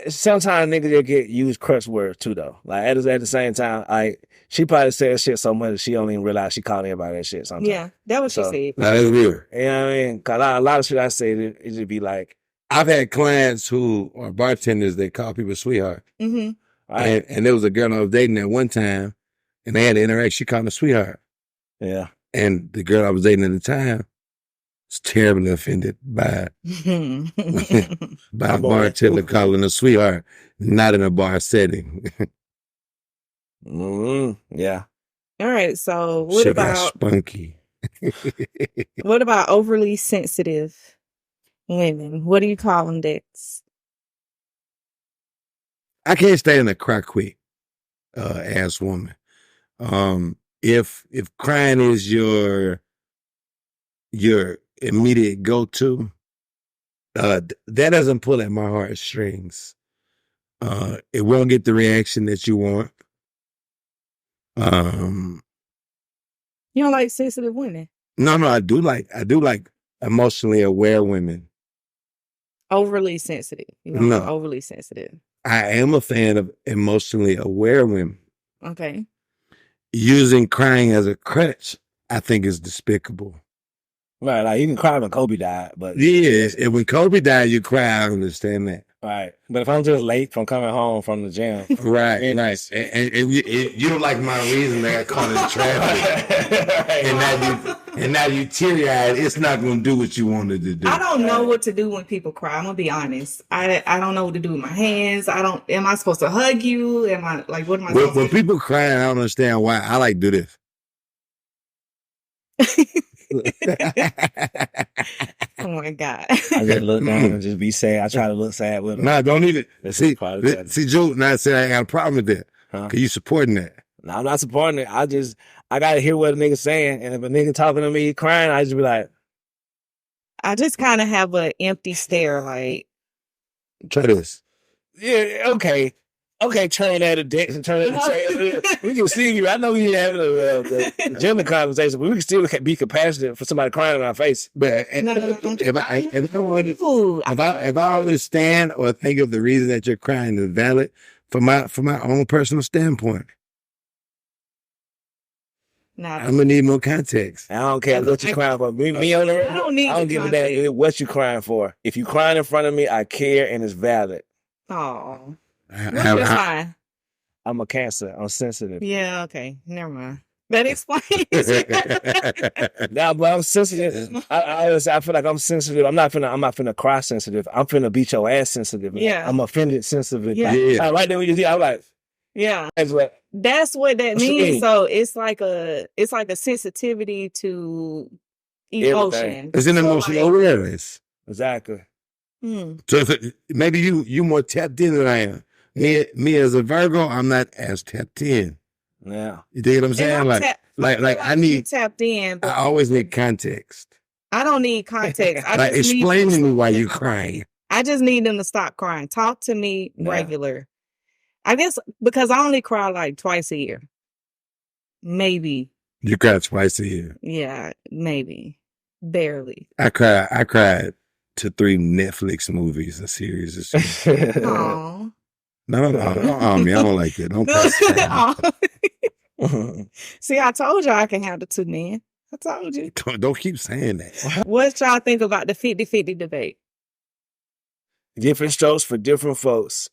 Sometimes niggas get use curse words too, though. Like at the same time, like she probably says shit so much that she don't even realize she calling everybody that shit. Sometimes, yeah, that was she said. That's real. You know what I mean? Cause a lot of shit I say, it just be like, I've had clients who are bartenders that call people sweetheart, and there was a girl I was dating at one time, and they had to interact. She called me sweetheart. Yeah, and the girl I was dating at the time was terribly offended by a bartender calling a sweetheart, not in a bar setting. Yeah. All right. So what she about got spunky? What about overly sensitive women? What do you call them, Dex? I can't stand a cry quick ass woman. If crying is your immediate go-to, that doesn't pull at my heartstrings. It won't get the reaction that you want. You don't like sensitive women? No, I do like emotionally aware women. Overly sensitive. No, overly sensitive. I am a fan of emotionally aware women. Okay. Using crying as a crutch, I think, is despicable. Right, like you can cry when Kobe died, but yeah, and when Kobe died, you cry. I understand that. Right, but if I'm just late from coming home from the gym, right, nice, and you don't like my reason that I caught in traffic, and now you teary eyed. It's not going to do what you wanted to do. I don't know what to do when people cry. I'm gonna be honest. I don't know what to do with my hands. Am I supposed to hug you? Am I like what am I? When people cry, I don't understand why. I like to do this. Oh my God. I just look down and just be sad. I try to look sad with them. Nah, don't need it. See, Joe, now I said I ain't got a problem with that. Huh? Cause you supporting that. No, I'm not supporting it. I gotta hear what a nigga saying. And if a nigga talking to me crying, I just be like, I just kind of have an empty stare, like. Try this. Yeah, okay. Okay, turn that to Dex and turn that to we can see you. I know we having a gentleman conversation, but we can still be compassionate for somebody crying in our face. But if I understand or think of the reason that you're crying is valid from my own personal standpoint, I'm gonna need more context. I don't care what you're crying for. Me on the I don't give a damn what you crying for. If you crying in front of me, I care and it's valid. Oh. What's your sign? I'm a Cancer. I'm sensitive. Yeah, okay. Never mind. That explains. Nah, but I'm sensitive. I feel like I'm sensitive. I'm not finna cry sensitive. I'm finna beat your ass sensitive. Yeah. I'm offended sensitive. Yeah. Right then when you see, I'm like, yeah. That's what that means. So it's like a sensitivity to emotion. Everything. It's an emotional awareness. Exactly. So maybe you more tapped in than I am. Me as a Virgo, I'm not as tapped in. Yeah. You dig what I'm saying? Like I need tapped in. I always need context. I don't need context. Like explain to me why you're crying. I just need them to stop crying. Talk to me regular. I guess because I only cry like twice a year. Maybe. You cry twice a year? Yeah, maybe. Barely. I cried to 3 Netflix movies, a series of shit. Aww. No, me. I don't like that. Don't pass. See, I told you I can handle 2 men. I told you. Don't keep saying that. What y'all think about the 50-50 debate? Different strokes for different folks.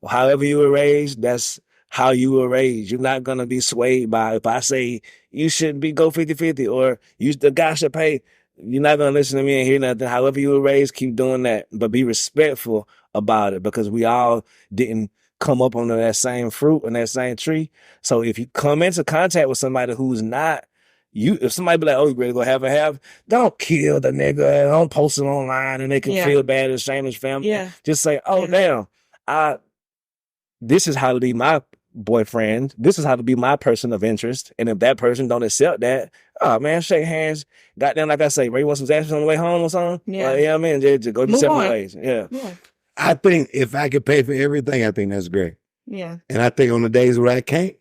However you were raised, that's how you were raised. You're not going to be swayed by if I say you shouldn't go 50-50 or the guy should pay. You're not going to listen to me and hear nothing. However you were raised, keep doing that. But be respectful about it because we all didn't come up under that same fruit and that same tree. So if you come into contact with somebody who's not, if somebody be like, oh, you ready to go have a half? Don't kill the nigga. Don't post it online and they can feel bad and shame his family. Yeah. Just say, oh, damn, this is how to be my boyfriend. This is how to be my person of interest. And if that person don't accept that, oh man, shake hands. Goddamn, like I say, Ray, you want some action on the way home or something? Yeah. Yeah, man, just go your separate ways. Yeah. I think if I could pay for everything, I think that's great. Yeah. And I think on the days where I can't,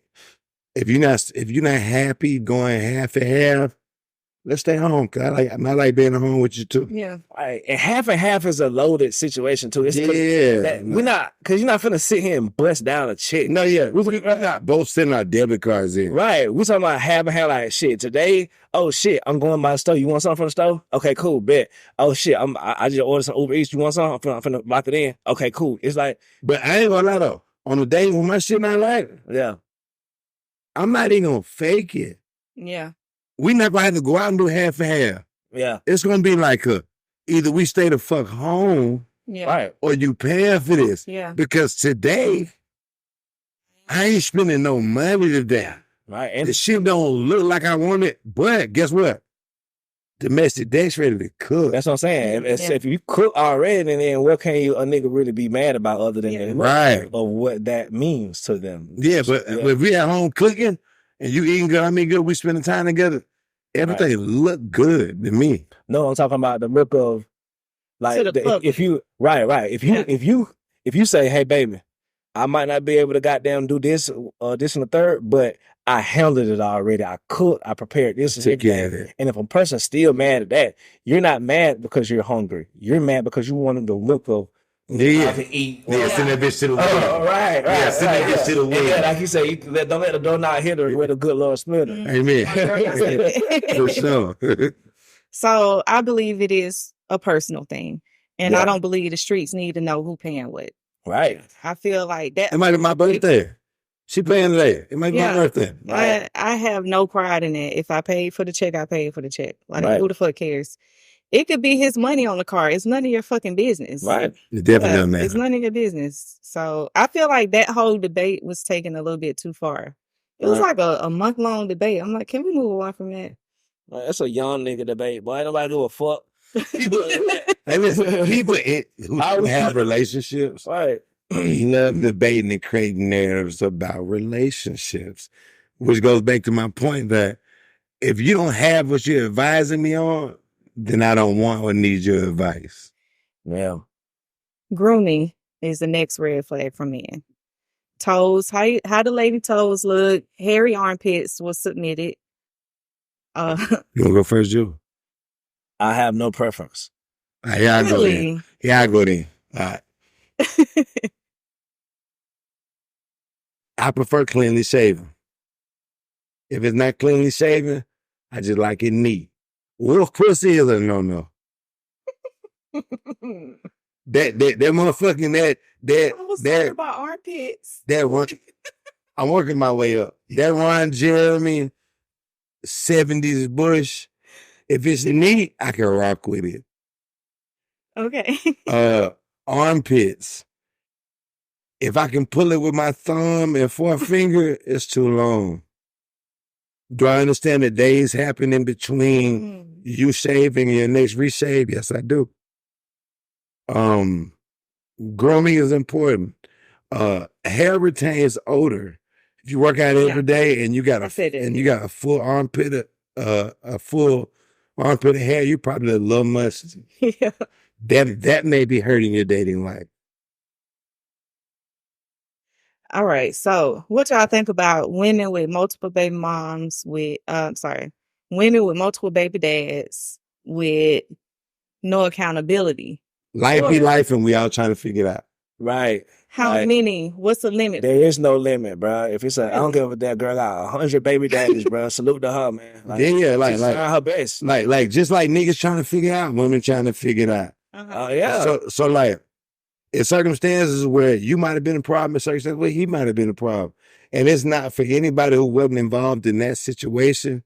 if you're not happy going half and half, let's stay home. Cause I like being at home with you too. Yeah. Right. And half is a loaded situation too. It's we're not, cause you're not finna sit here and bust down a check. No, yeah. We're not both sending our debit cards in. Right. We're talking about half and half, like shit. Today, oh shit, I'm going by the store. You want something from the store? Okay, cool, bet. Oh shit, I just ordered some Uber Eats. You want something? I'm finna lock it in. Okay, cool. It's like, but I ain't gonna lie though. On the days when my shit not like, yeah, I'm not even gonna fake it. Yeah. We're not gonna have to go out and do half and half. Yeah. It's gonna be like either we stay the fuck home, right, or you pay for this. Yeah. Because today, I ain't spending no money today. Right. And the shit don't look like I want it, but guess what? Domestic date's ready to cook. That's what I'm saying. If you cook already, then what can a nigga really be mad about other than right of what that means to them? Yeah, but if we at home cooking and you eating good, I mean good, we spending time together, everything look good to me. No, I'm talking about the look of like if you if you say, hey baby, I might not be able to goddamn do this and the third, but I handled it already. I cooked, I prepared this and that. And if a person's still mad at that, you're not mad because you're hungry. You're mad because you wanted the look of how to eat. Yeah, send that bitch to the wind. Right. Yeah, send that bitch to the wind. Yeah, like you say, don't let the door not hit her where the good Lord split her. Amen. For sure. So I believe it is a personal thing. And I don't believe the streets need to know who paying what. Right. I feel like that. It might be my birthday. She paying today. It might be my birthday. Right. I have no pride in it. If I paid for the check, I paid for the check. Like, who the fuck cares? It could be his money on the car. It's none of your fucking business. Right. It definitely doesn't matter. It's none of your business. So I feel like that whole debate was taken a little bit too far. It was like a month-long debate. I'm like, can we move on from that? That's a young nigga debate, boy. Ain't nobody give a fuck. People who have relationships, right, love debating and creating narratives about relationships, which goes back to my point that if you don't have what you're advising me on, then I don't want or need your advice. Yeah. Grooming is the next red flag for men. Toes, how the lady toes look, hairy armpits was submitted. You want to go first, Joe? I have no preference. Yeah, I go then. Yeah, I go then. All right. I prefer cleanly shaven. If it's not cleanly shaven, I just like it neat. Wolf pussy is a no-no. that motherfucking I was talking about armpits. That one, I'm working my way up. That Ron Jeremy 70s Bush. If it's neat, I can rock with it. Okay. Armpits. If I can pull it with my thumb and forefinger, it's too long. Do I understand that days happen in between you shaving and your next reshave? Yes, I do. Grooming is important. Hair retains odor. If you work out every day and you got a full armpit of hair, you probably a little musty. Yeah. That may be hurting your dating life. All right. So what y'all think about women with multiple baby moms women with multiple baby dads with no accountability? Life be life and we all trying to figure it out. Right. How many? What's the limit? There is no limit, bro. If it's I don't give a that girl got 100 baby daddies, bro. Salute to her, man. Like her best. Like just like niggas trying to figure out, women trying to figure it out. Yeah. So like in circumstances where you might have been a problem, in circumstances where he might have been a problem, and it's not for anybody who wasn't involved in that situation,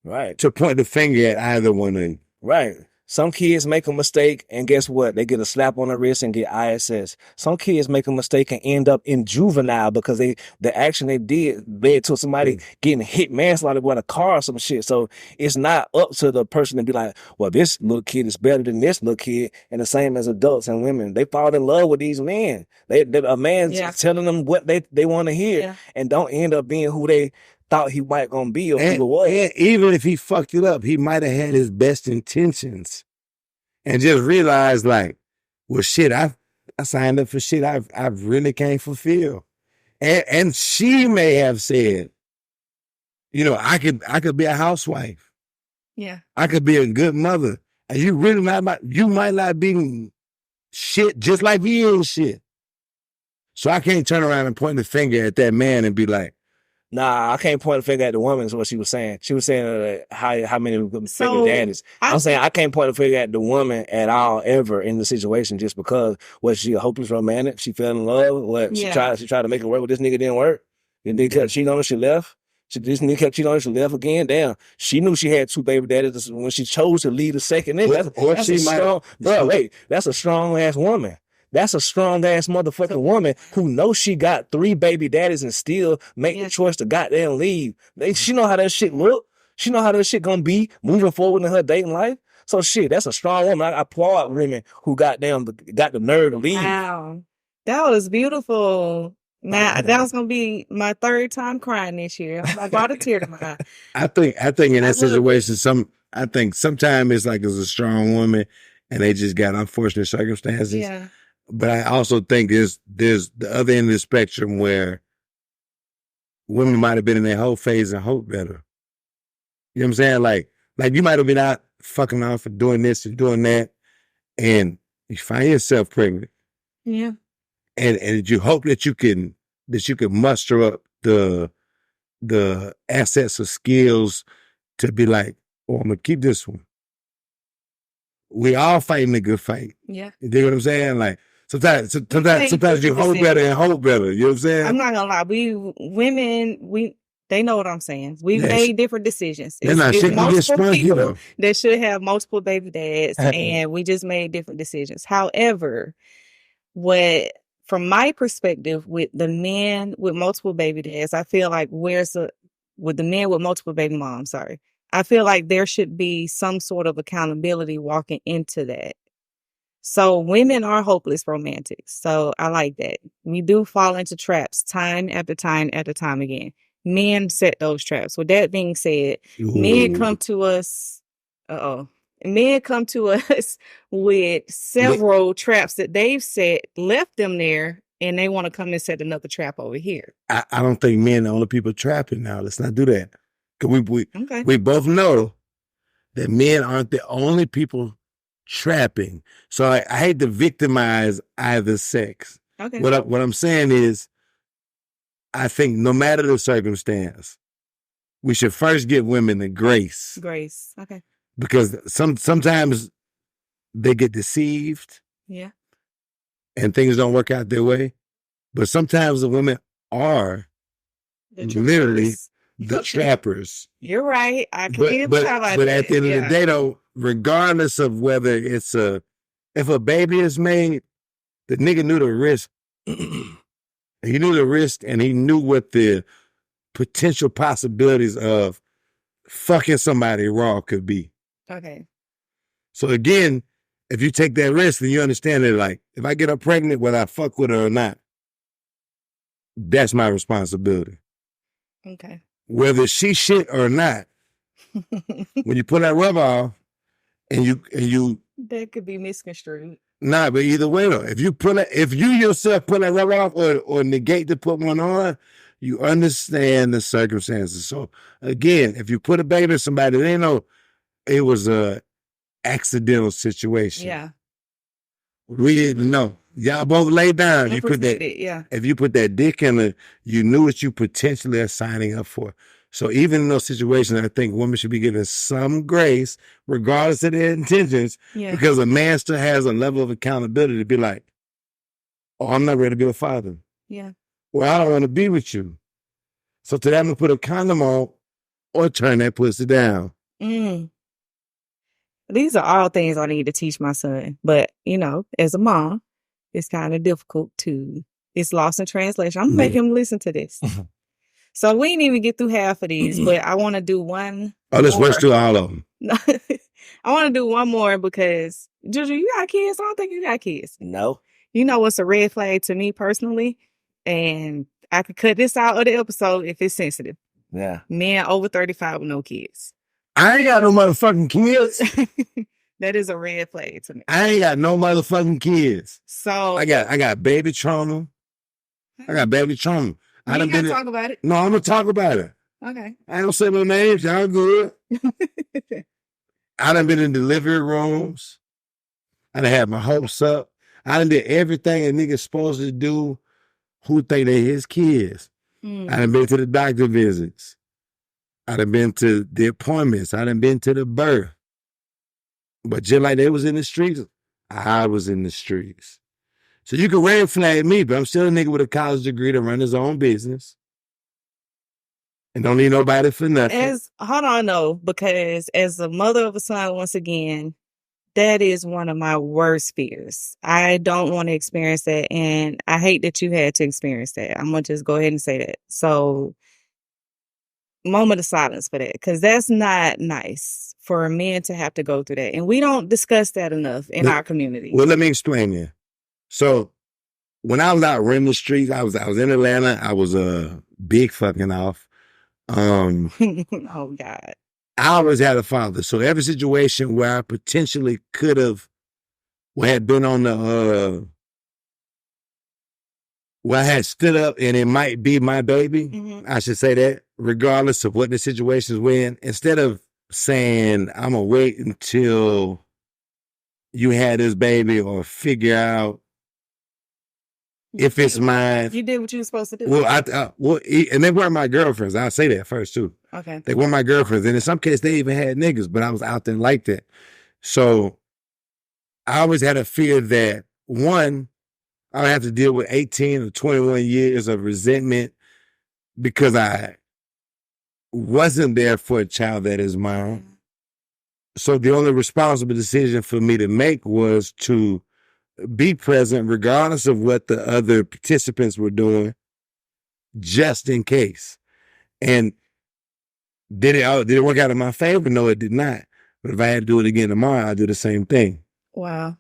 right, to point the finger at either one of you. Right. Some kids make a mistake, and guess what? They get a slap on the wrist and get ISS. Some kids make a mistake and end up in juvenile because the action they did led to somebody getting hit manslaughter with a car or some shit. So it's not up to the person to be like, well, this little kid is better than this little kid. And the same as adults and women, they fall in love with these men. A man's telling them what they want to hear and don't end up being who they thought he might gonna be or who was. And even if he fucked it up, he might have had his best intentions and just realized like, well, shit, I signed up for shit I really can't fulfill. And she may have said, you know, I could be a housewife. Yeah. I could be a good mother. And you might not be shit just like he is shit. So I can't turn around and point the finger at that man and be like, nah, I can't point a finger at the woman is what she was saying. She was saying how many baby daddies. I'm saying I can't point a finger at the woman at all ever in the situation just because was she a hopeless romantic? She fell in love. What she tried to make it work, but this nigga didn't work. And they kept cheating on her, she left. This nigga kept cheating on her, she left again. Damn, she knew she had two baby daddies when she chose to leave the second nigga. That's a strong ass woman. That's a strong ass motherfucking woman who knows she got 3 baby daddies and still make the choice to goddamn leave. She know how that shit look. She know how that shit gonna be moving forward in her dating life. So shit, that's a strong woman. I applaud women who got the nerve to leave. Wow, that was beautiful. Now that was gonna be my 3rd time crying this year. I brought a tear to my eye. I think in that situation, I think sometimes it's like it's a strong woman and they just got unfortunate circumstances. Yeah. But I also think there's the other end of the spectrum where women might have been in their whole phase and hope better. You know what I'm saying? Like you might have been out fucking off for doing this and doing that, and you find yourself pregnant. Yeah. And you hope that you can muster up the assets or skills to be like, oh, I'm gonna keep this one. We all fighting a good fight. Yeah. You dig what I'm saying? Like sometimes you hope better and hope better. You know what I'm saying? I'm not gonna lie. They know what I'm saying. We've made different decisions. It's multiple people that should have multiple baby dads, and we just made different decisions. However, from my perspective, with the men with multiple baby dads, I feel like with the men with multiple baby moms, I feel like there should be some sort of accountability walking into that. So women are hopeless romantics. So I like that. We do fall into traps time after time after time again. Men set those traps. With that being said, men come to us. Men come to us with several traps that they've set, left them there, and they want to come and set another trap over here. I don't think men are the only people trapping now. Let's not do that. Because we both know that men aren't the only people trapping. So I hate to victimize either sex. Okay. What I'm saying is, I think no matter the circumstance, we should first give women the grace. Grace. Okay. Because sometimes they get deceived. Yeah. And things don't work out their way. But sometimes the women are literally the trappers. You're right. I can hear but at the end of the day, though, regardless of whether if a baby is made, the nigga knew the risk. He knew the risk, and he knew what the potential possibilities of fucking somebody raw could be. Okay. So again, if you take that risk, then you understand that, like, if I get her pregnant, whether I fuck with her or not, that's my responsibility. Okay. Whether she shit or not, when you pull that rubber off, and you that could be misconstrued. Nah, but either way though, if you yourself pull that rubber off or negate to put one on, you understand the circumstances. So again, if you put a baby in somebody, they know it was a accidental situation. Yeah. We didn't know. Y'all both lay down. You put that. If you put that dick in her, you knew what you potentially are signing up for. So even in those situations, I think women should be given some grace, regardless of their intentions, because a man still has a level of accountability to be like, oh, I'm not ready to be a father. Yeah. Well, I don't want to be with you. So today I'm going to put a condom on or turn that pussy down. Mm. These are all things I need to teach my son. But, as a mom, it's kind of difficult it's lost in translation. I'm going to make him listen to this. So we didn't even get through half of these, but I want to do one. Oh, let's rush through all of them. I want to do one more because, Juju, you got kids? I don't think you got kids. No. You know what's a red flag to me personally? And I could cut this out of the episode if it's sensitive. Yeah. Men over 35 with no kids. I ain't got no motherfucking kids. That is a red flag to me. I ain't got no motherfucking kids. So I got baby trauma. I got baby trauma. I done been talk about it. No, I'm gonna talk about it. Okay. I don't say no names. Y'all good. I done been in delivery rooms. I done had my hopes up. I done did everything a nigga's supposed to do who think they his kids. I done been to the doctor visits. I done been to the appointments. I done been to the birth. But just like they was in the streets, I was in the streets. So you can red flag me, but I'm still a nigga with a college degree to run his own business. And don't need nobody for nothing. Hold on, though, because as a mother of a son, once again, that is one of my worst fears. I don't want to experience that, and I hate that you had to experience that. I'm going to just go ahead and say that. So, moment of silence for that, because that's not nice for men to have to go through that. And we don't discuss that enough in our community. Well, let me explain you. So, when I was out running the streets, I was in Atlanta. I was big fucking off. Oh, God. I always had a father. So every situation where I potentially could have, had been on the, where I had stood up and it might be my baby, I should say that, regardless of what the situation's in, instead of saying, I'm going to wait until you had this baby or figure out if it's mine. You did what you were supposed to do. Well, and they weren't my girlfriends. I'll say that first, too. Okay. They weren't my girlfriends. And in some cases, they even had niggas, but I was out there like that. So I always had a fear that, one, I would have to deal with 18 or 21 years of resentment because I wasn't there for a child that is mine. So the only responsible decision for me to make was to be present regardless of what the other participants were doing, just in case. And did it work out in my favor? No, it did not. But if I had to do it again tomorrow, I'd do the same thing. Wow.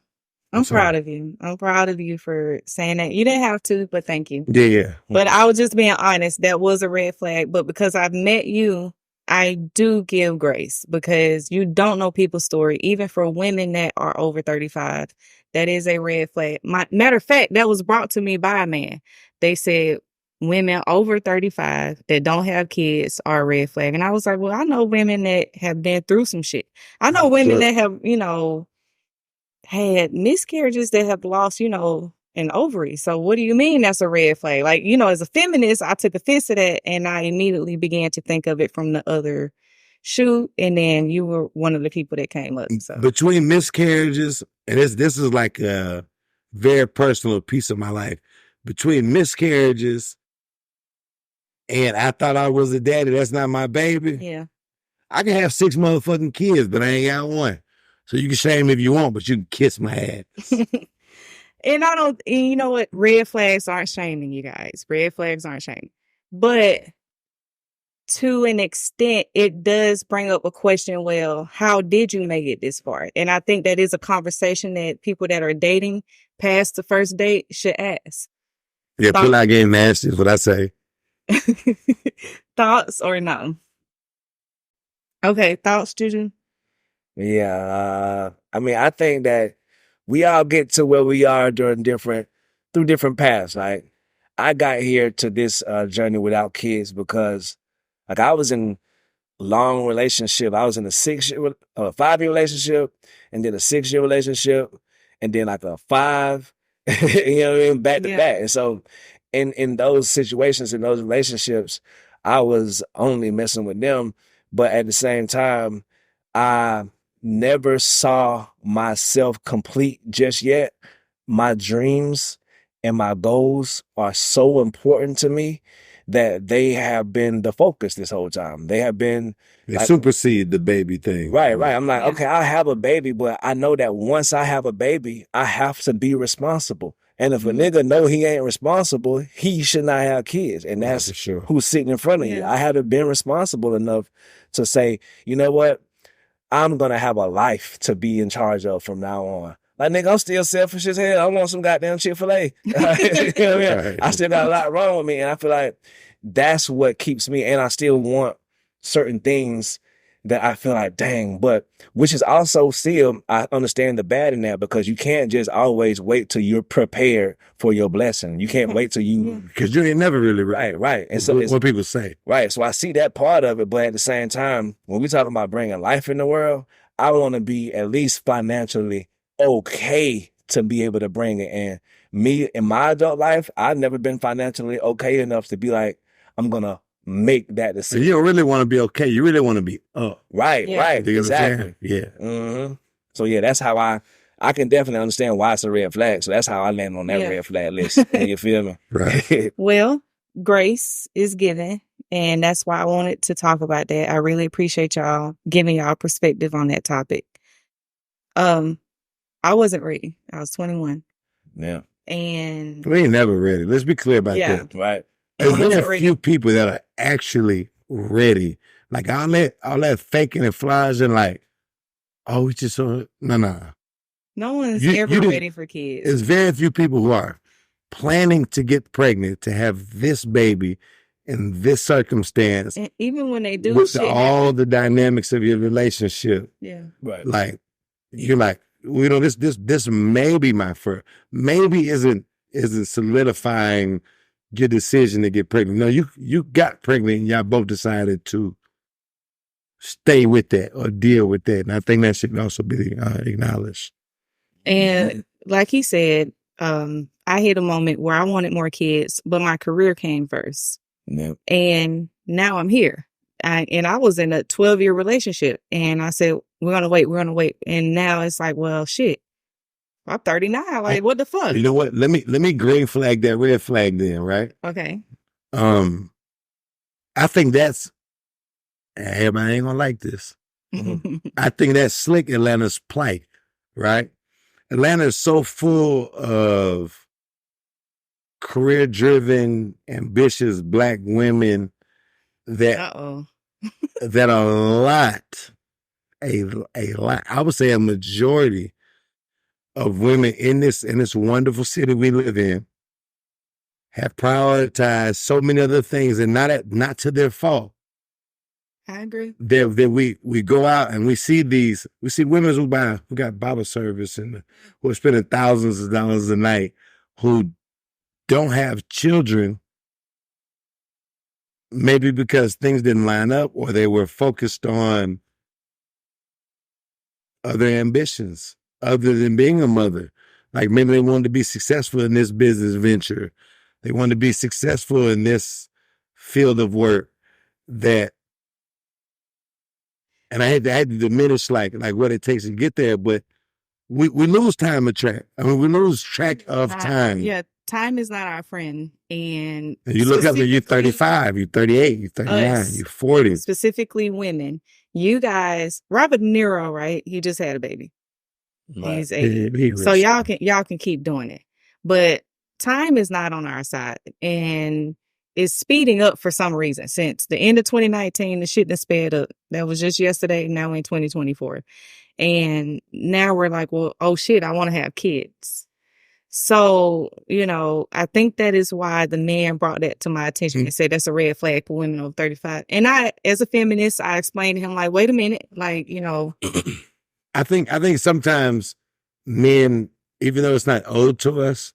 I'm proud of you. I'm proud of you for saying that. You didn't have to, but thank you. Yeah. But I was just being honest. That was a red flag. But because I've met you, I do give grace because you don't know people's story. Even for women that are over 35, that is a red flag. Matter of fact, that was brought to me by a man. They said women over 35 that don't have kids are a red flag. And I was like, well, I know women that have been through some shit. I know women that have, had miscarriages that have lost, an ovary. So what do you mean that's a red flag? Like, as a feminist, I took offense to that and I immediately began to think of it from the other shoe. And then you were one of the people that came up. So between miscarriages, and this is like a very personal piece of my life. Between miscarriages and I thought I was a daddy, that's not my baby. Yeah. I can have 6 motherfucking kids, but I ain't got one. So you can shame if you want, but you can kiss my ass. And you know what? Red flags aren't shaming, you guys. Red flags aren't shaming. But to an extent, it does bring up a question, well, how did you make it this far? And I think that is a conversation that people that are dating past the first date should ask. Yeah, pull out game nasty is what I say. Thoughts or no? Okay, thoughts, Juju? Yeah, I think that we all get to where we are through different paths. Like, I got here to this journey without kids because, like, I was in long relationship. I was in a 5-year relationship, and then a 6-year relationship, and then like a 5, you know what I mean, back to back. And so, in those situations, in those relationships, I was only messing with them, but at the same time, I never saw myself complete just yet. My dreams and my goals are so important to me that they have been the focus this whole time. They have been They supersede the baby thing. Right. I'm like, okay, I have a baby, but I know that once I have a baby, I have to be responsible. And if a nigga know he ain't responsible, he should not have kids. And that's sure. who's sitting in front of you. I haven't been responsible enough to say, you know what? I'm going to have a life to be in charge of from now on. Like, nigga, I'm still selfish as hell. I want some goddamn Chick-fil-A. You know what I mean? I still got a lot wrong with me. And I feel like that's what keeps me. And I still want certain things that I feel like, dang, but which is also still, I understand the bad in that, because you can't just always wait till you're prepared for your blessing. You can't wait till you, because you ain't never really ready. Right. And so what people say. Right. So I see that part of it, but at the same time, when we talking about bringing life in the world, I want to be at least financially okay to be able to bring it in. Me in my adult life, I've never been financially okay enough to be like, I'm gonna make that decision. You don't really want to be okay. You really want to be up. Right. Exactly. Yeah. Mm-hmm. So yeah, that's how I can definitely understand why it's a red flag. So that's how I land on that red flag list. You feel me? Right. Well, grace is given, and that's why I wanted to talk about that. I really appreciate y'all giving y'all perspective on that topic. I wasn't ready. I was 21. Yeah. And we ain't never ready. Let's be clear about that. Right. There's a few people that are actually ready. Like all that faking and flies and like, oh, we just no. No one's ever ready for kids. There's very few people who are planning to get pregnant, to have this baby in this circumstance. And even when they do, with all the dynamics of your relationship. Yeah. Right. Like, you're like, you know, this may be my first. Maybe isn't solidifying your decision to get pregnant. No, you got pregnant and y'all both decided to stay with that or deal with that. And I think that should also be acknowledged. And like he said, I hit a moment where I wanted more kids, but my career came first. Yeah. And now I'm here. I was in a 12-year relationship, and I said, we're going to wait. And now it's like, well, shit, I'm 39. Like, what the fuck? You know what? Let me green flag that red flag then, right? Okay. I think that's, everybody ain't gonna like this. I think that's slick Atlanta's plight, right? Atlanta is so full of career-driven, ambitious Black women that that a lot, I would say a majority of women in this wonderful city we live in have prioritized so many other things, and not to their fault. I agree. That we go out and we see women who got Bible service and who are spending thousands of dollars a night, who don't have children, maybe because things didn't line up or they were focused on other ambitions other than being a mother. Like maybe they wanted to be successful in this business venture. They wanted to be successful in this field of work and I had to diminish like what it takes to get there, but we lose time of track. I mean, we lose track of time. Yeah, time is not our friend. And you look up and you're 35, you're 38, you're 39, you're 40. Specifically women. You guys, Robert De Niro, right? He just had a baby. Right. He's 80. So y'all can keep doing it. But time is not on our side. And it's speeding up for some reason. Since the end of 2019, the shit that sped up. That was just yesterday. Now in 2024. And now we're like, well, oh shit, I want to have kids. So, you know, I think that is why the man brought that to my attention and said that's a red flag for women over 35. And I, as a feminist, I explained to him like, wait a minute, like, you know. I think sometimes men, even though it's not owed to us,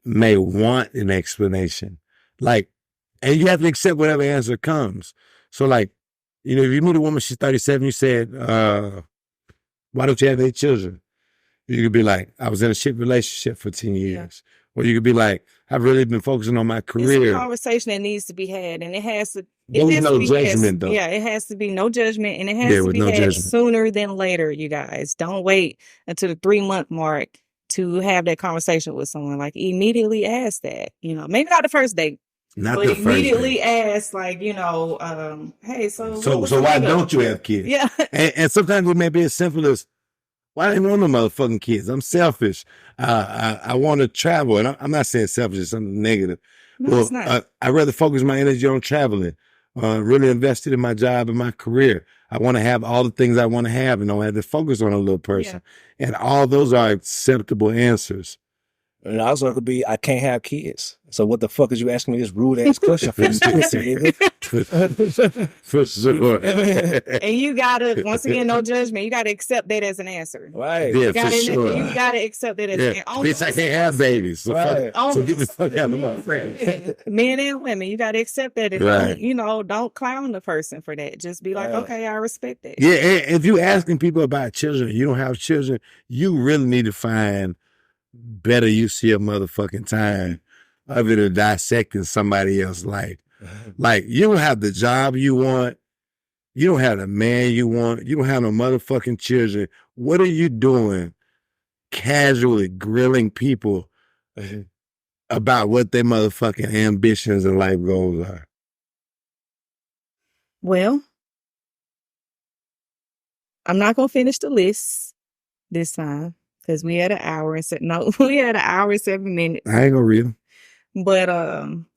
may want an explanation. Like, and you have to accept whatever answer comes. So like, you know, if you meet a woman, she's 37, you said, why don't you have any children? You could be like, I was in a shit relationship for 10 years. Or you could be like, I've really been focusing on my career. It's a conversation that needs to be had, and it has to. There's no judgment, though. Yeah, it has to be no judgment, and it has to be had sooner than later, you guys. Don't wait until the 3-month mark to have that conversation with someone. Like, immediately ask that. You know, maybe not the first date, Not but the first immediately thing. ask, like, hey, so So why don't you have kids? Yeah. And sometimes it may be as simple as, why do I want no motherfucking kids? I'm selfish. I want to travel. And I'm not saying selfish is something negative. No, it's not. I'd rather focus my energy on traveling, really invested in my job and my career. I want to have all the things I want to have and don't have to focus on a little person. Yeah. And all those are acceptable answers. And also it could be, I can't have kids. So what the fuck is you asking me this rude ass question for? For sure. And you gotta, once again, no judgment. You gotta accept that as an answer. Right. Yeah, for sure. You gotta accept that as an answer. Bitch, I can't have babies. So, right. So get the fuck out of my friend. Men and women, you gotta accept that. And right. Don't clown the person for that. Just be like, okay, I respect that. Yeah, and if you asking people about children, you don't have children, you really need to find better use of your motherfucking time other than dissecting somebody else's life. Like, you don't have the job you want. You don't have the man you want. You don't have no motherfucking children. What are you doing casually grilling people about what their motherfucking ambitions and life goals are? Well, I'm not going to finish the list this time. Because we had an hour and 7 minutes. I ain't gonna read them. But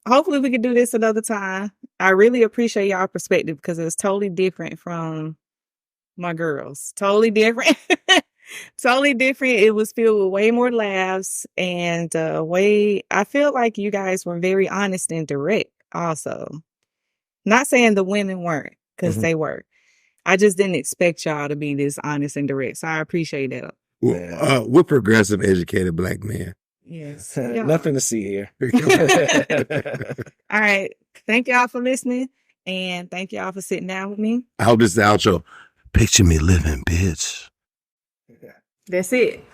hopefully we can do this another time. I really appreciate y'all perspective because it's totally different from my girls. Totally different. Totally different. It was filled with way more laughs and I feel like you guys were very honest and direct also. Not saying the women weren't, because they were. I just didn't expect y'all to be this honest and direct. So I appreciate that. We're progressive, educated Black men. Yes. Nothing to see here. All right. Thank y'all for listening. And thank y'all for sitting down with me. I hope this is the outro. Picture me living, bitch. That's it.